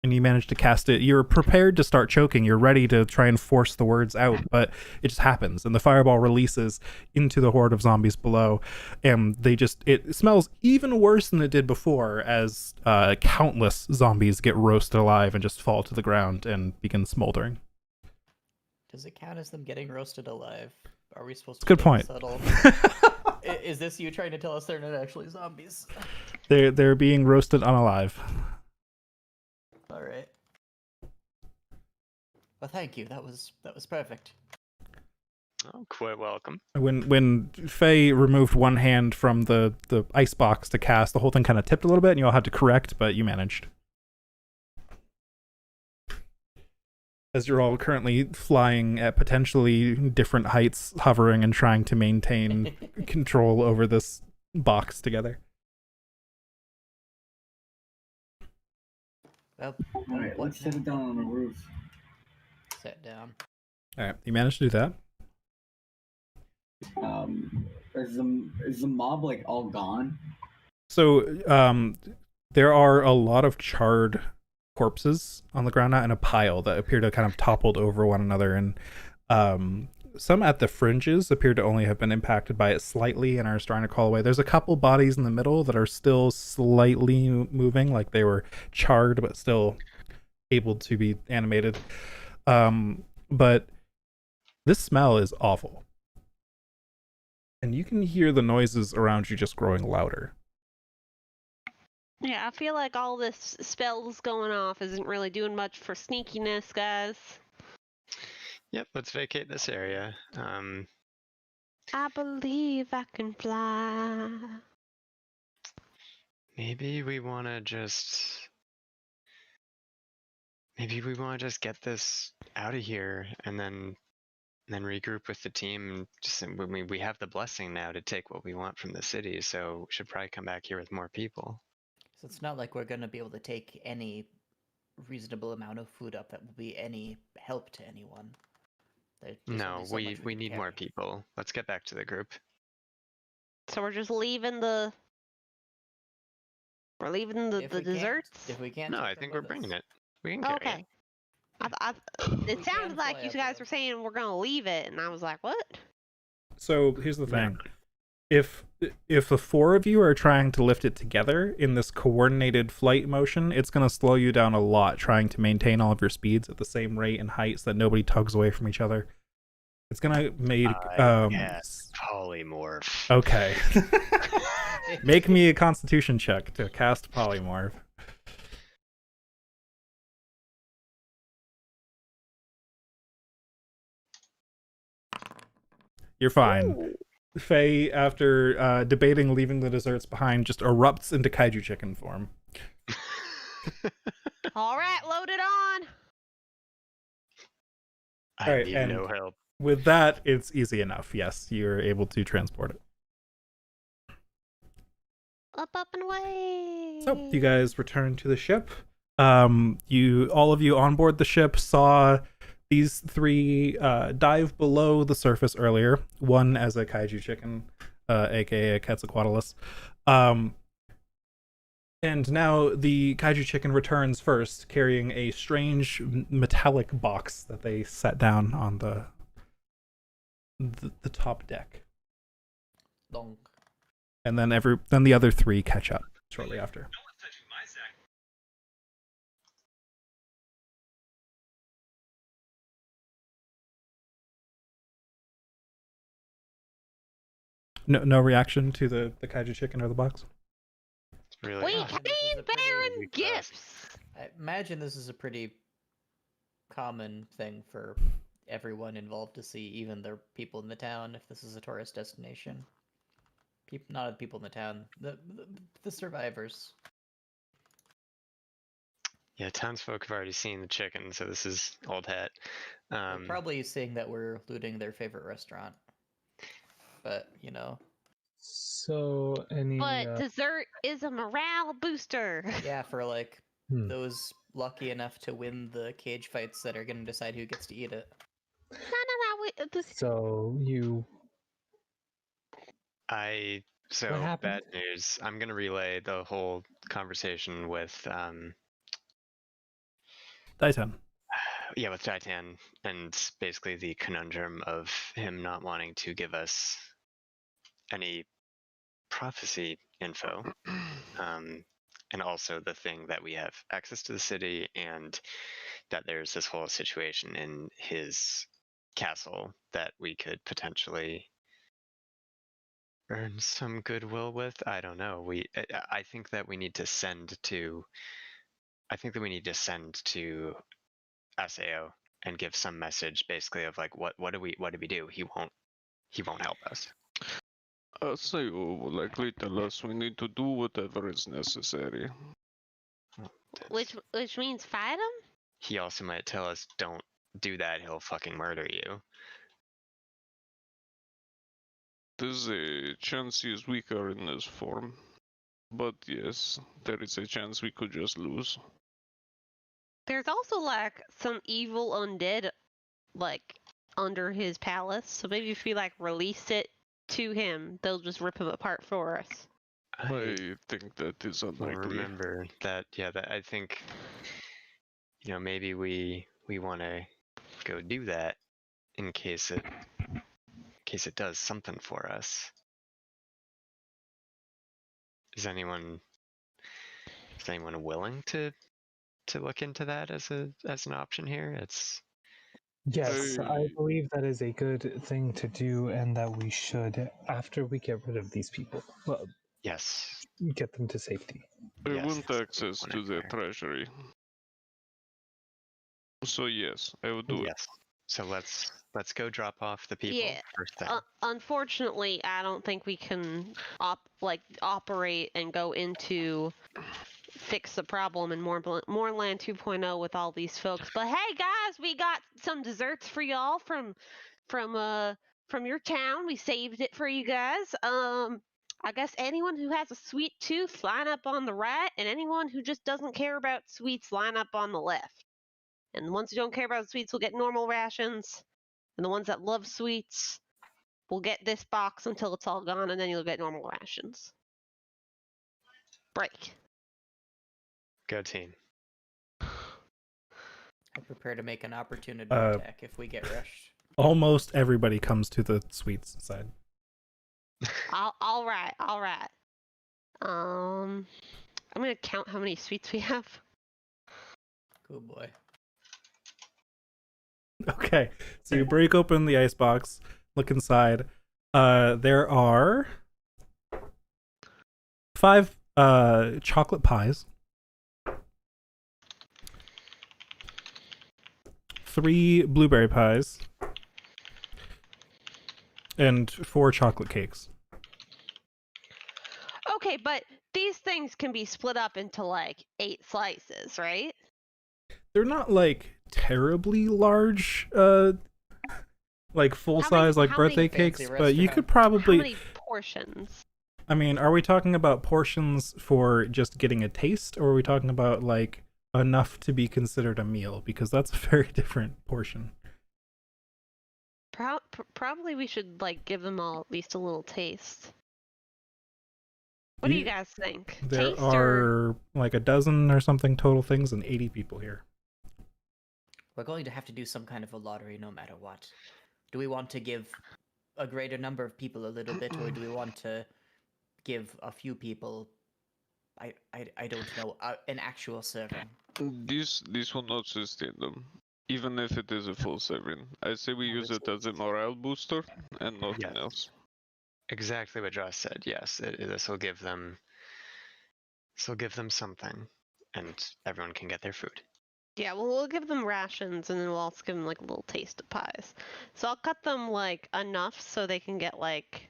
And you managed to cast it. You're prepared to start choking. You're ready to try and force the words out, but it just happens. And the fireball releases into the horde of zombies below. And it smells even worse than it did before, as countless zombies get roasted alive and just fall to the ground and begin smoldering. Does it count as them getting roasted alive? Are we supposed to Good be point. subtle? Is this you trying to tell us they're not actually zombies? They're being roasted unalive. All right. Well, thank you. That was perfect. Oh, quite welcome. When Faye removed one hand from the ice box to cast, the whole thing kind of tipped a little bit, and you all had to correct, but you managed. as you're all currently flying at potentially different heights, hovering and trying to maintain control over this box together. Well, All right, what let's set now? it down on the roof. Set down. All right, you managed to do that. Is the mob like all gone? So, there are a lot of charred corpses on the ground now in a pile that appear to kind of toppled over one another, and some at the fringes appear to only have been impacted by it slightly and are starting to crawl away. There's a couple bodies in the middle that are still slightly moving, like they were charred but still able to be animated. But this smell is awful. And you can hear the noises around you just growing louder. Yeah, I feel like all this spells going off isn't really doing much for sneakiness, guys. Yep, let's vacate this area. I believe I can fly. Maybe we want to just get this out of here and then regroup with the team. Just we have the blessing now to take what we want from the city, so we should probably come back here with more people. So it's not like we're gonna be able to take any reasonable amount of food up that will be any help to anyone. There's only No, so much we can need more carry. people. Let's get back to the group. So we're just leaving the. We're leaving the If we can't- desserts. If we can't. No, take I them think with we're bringing us. it. We can carry it. Okay. We It can sounded like fly you up guys with were us. saying we're gonna leave it, and I was like, what? So here's the thing. If the four of you are trying to lift it together in this coordinated flight motion, it's going to slow you down a lot trying to maintain all of your speeds at the same rate and height so that nobody tugs away from each other. It's going to make polymorph. Okay. Make me a constitution check to cast polymorph. You're fine. Ooh. Faye, after debating leaving the desserts behind, just erupts into kaiju chicken form. All right, load it on. I Alright, need and no help. with that, it's easy enough. Yes, you're able to transport it. Up, and away. So you guys return to the ship. All of you on board the ship saw these three dive below the surface earlier. One as a kaiju chicken, aka a Quetzalcoatlus. And now the kaiju chicken returns first, carrying a strange metallic box that they set down on the top deck. Long. And then the other three catch up shortly after. No reaction to the kaiju chicken or the box? Really? We Yeah, came this is a pretty- bearing gifts. I imagine this is a pretty common thing for everyone involved to see, even the people in the town, if this is a tourist destination. Not the people in the town, the survivors. Yeah, townsfolk have already seen the chicken, so this is old hat. They're probably seeing that we're looting their favorite restaurant. But, you know. So any But dessert is a morale booster. Yeah, for like Hmm. those lucky enough to win the cage fights that are going to decide who gets to eat it. No. So you So What happened? bad news. I'm gonna relay the whole conversation with Daitan. yeah, with Titan, and basically the conundrum of him not wanting to give us any prophecy info, and also the thing that we have access to the city, and that there's this whole situation in his castle that we could potentially earn some goodwill with. I don't know. I think that we need to send to. I think that we need to send to SAO and give some message, basically, of like, what do we do? He won't help us. So will likely tell us we need to do whatever is necessary. Which means fight him? He also might tell us don't do that, he'll fucking murder you. There's a chance he is weaker in this form. But yes, there is a chance we could just lose. There's also like some evil undead like under his palace, so maybe if we like release it to him, they'll just rip him apart for us. I think that is Well, unlikely. remember that, yeah, that I think, maybe we want to go do that in case it does something for us. Is anyone willing to look into that as an option here? It's Yes, I I- believe that is a good thing to do, and that we should, after we get rid of these people, well, yes. get them to safety. I Yes, want that's a good access point to the there. treasury. So yes, I would do it. Yes. So let's go drop off the people Yeah. first thing. Unfortunately, I don't think we can operate and go into fix the problem in Moreland 2.0 with all these folks. But hey, guys, we got some desserts for y'all from your town. We saved it for you guys. I guess anyone who has a sweet tooth, line up on the right, and anyone who just doesn't care about sweets, line up on the left. And the ones who don't care about sweets will get normal rations, and the ones that love sweets will get this box until it's all gone, and then you'll get normal rations. Break. Go team. I prepare to make an opportunity Uh, attack if we get rushed. Almost everybody comes to the sweets side. All right. I'm gonna count how many sweets we have. Good boy. Okay, so you break open the icebox, look inside. There are 5 chocolate pies, 3 blueberry pies, and 4 chocolate cakes. Okay, but these things can be split up into like 8 slices, right? They're not like terribly large, like full size like how many birthday fancy cakes, but you restaurant? could How probably. many portions? I mean, are we talking about portions for just getting a taste, or are we talking about like enough to be considered a meal? Because that's a very different portion. Probably we should like give them all at least a little taste. What do you guys think? There Taste or are like a dozen or something total things and 80 people here. We're going to have to do some kind of a lottery no matter what. Do we want to give a greater number of people a little bit, or do we want to give a few people, I don't know, an actual serving? This will not sustain them, even if it is a full serving. I say we use it as a morale booster and nothing Yes. else. Exactly what Josh said. Yes, this will give them something, and everyone can get their food. Yeah, well, we'll give them rations, and then we'll also give them like a little taste of pies. So I'll cut them like enough so they can get like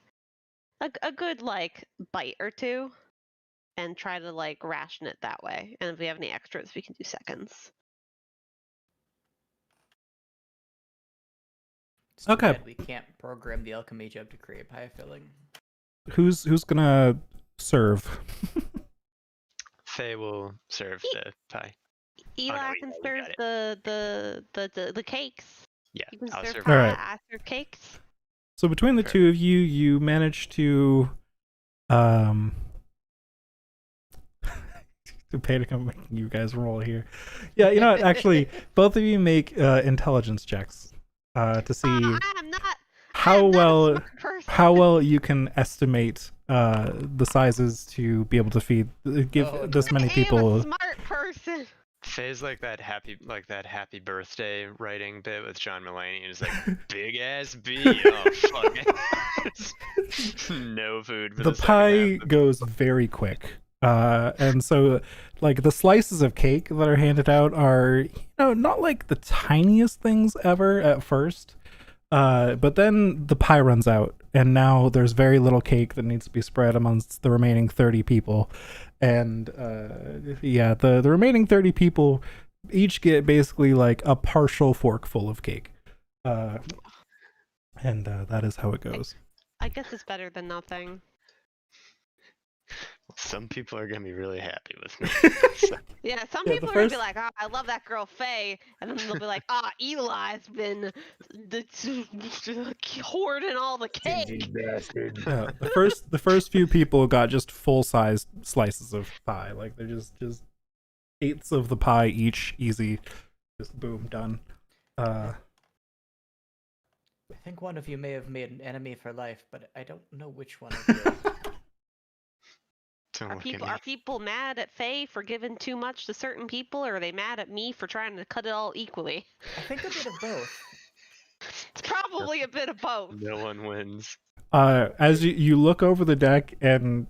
a good like bite or two, and try to like ration it that way. And if we have any extras, we can do seconds. It's too Okay. bad we can't program the alchemy jug to create pie filling. Who's gonna serve? Faye will serve the pie. Eli no, can you serve got it. the cakes. Yeah, You can I'll serve serve. pie. Alright. I serve cakes. So between the Fair. two of you, you manage to debating on making you guys roll here. Yeah, you know what? Actually, both of you make intelligence checks to see I am not. how I'm not a well smart person. how well you can estimate the sizes to be able to feed give Oh, this no. many I am people. a smart person. Faye's like that happy birthday writing bit with John Mulaney, and he's like, big ass B. Oh fuck. No food for The the second pie half. goes very quick. And so like the slices of cake that are handed out are, not like the tiniest things ever at first. But then the pie runs out, and now there's very little cake that needs to be spread amongst the remaining 30 people. And the remaining 30 people each get basically like a partial fork full of cake. And that is how it goes. I guess it's better than nothing. Some people are gonna be really happy with me. Yeah, some Yeah, the people are gonna be first- like, "Oh, I love that girl Faye," and then they'll be like, "Ah, Eli's been hoarding all the cake." Yeah, the first few people got just full sized slices of pie. Like they're just eighths of the pie each, easy. Just boom, done. I think one of you may have made an enemy for life, but I don't know which one of you. Don't Are look at people me. are people mad at Faye for giving too much to certain people, or are they mad at me for trying to cut it all equally? I think a bit of both. It's probably a bit of both. No one wins. As you look over the deck, and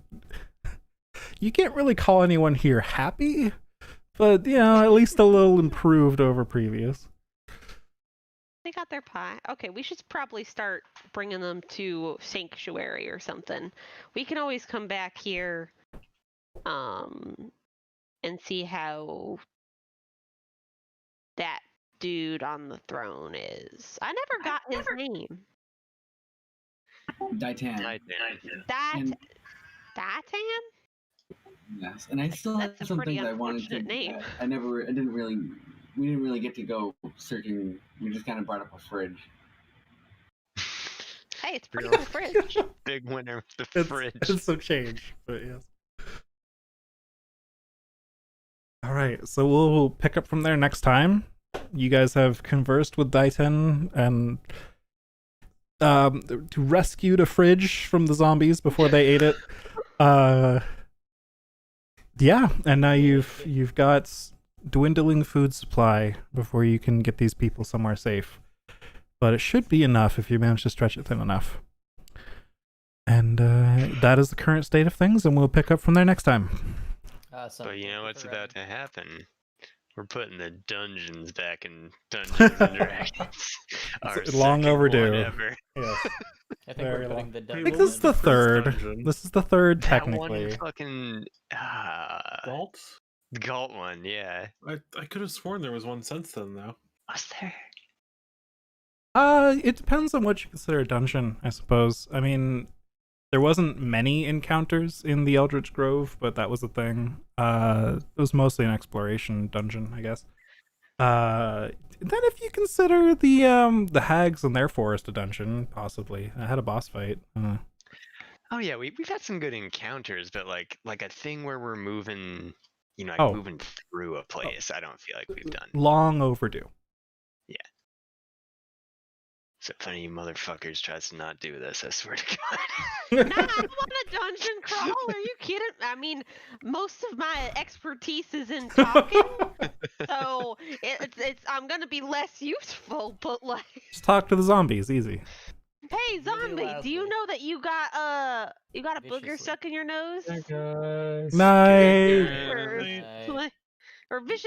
you can't really call anyone here happy, but you know, at least a little improved over previous. They got their pie. Okay, we should probably start bringing them to Sanctuary or something. We can always come back here, and see how that dude on the throne is. I never got his name. Ditan. Datan? Yes, and I still have That's a some pretty things I wanted to. unfortunate name. We didn't really get to go searching. We just kind of brought up a fridge. Hey, it's a pretty cool fridge. Big winner with the fridge. It's a change, but yes. All right, so we'll pick up from there next time. You guys have conversed with Daiten and to rescue the fridge from the zombies before they ate it. Yeah, and now you've got dwindling food supply before you can get these people somewhere safe. But it should be enough if you manage to stretch it thin enough. And that is the current state of things, and we'll pick up from there next time. Awesome. But you know Thank what's for about running. to happen? We're putting the dungeons back in Dungeons and Dragons. Our long second overdue. one ever. Yes. I think Very we're putting long. the I dungeon think this is the in. third. dungeon. This is the third, That technically. one fucking Galt? Galt one, yeah. I could have sworn there was one since then, though. Was there? It depends on what you consider a dungeon, I suppose. I mean, there wasn't many encounters in the Eldritch Grove, but that was a thing. It was mostly an exploration dungeon, I guess. Then if you consider the hags and their forest a dungeon, possibly. I had a boss fight. Oh yeah, we've had some good encounters, but like a thing where we're moving, you know, like Oh. moving through a place. I don't feel like we've done. Long overdue. So if any of you motherfuckers tries to not do this, I swear to God. Nah, I don't want a dungeon crawl. Are you kidding? I mean, most of my expertise is in talking, so it's I'm gonna be less useful. But like, Just talk to the zombies, easy. hey, Really zombie, do you loudly. know that you got a booger Viciously. stuck in your nose? Hey guys. Nice. Or, Nice. or vicious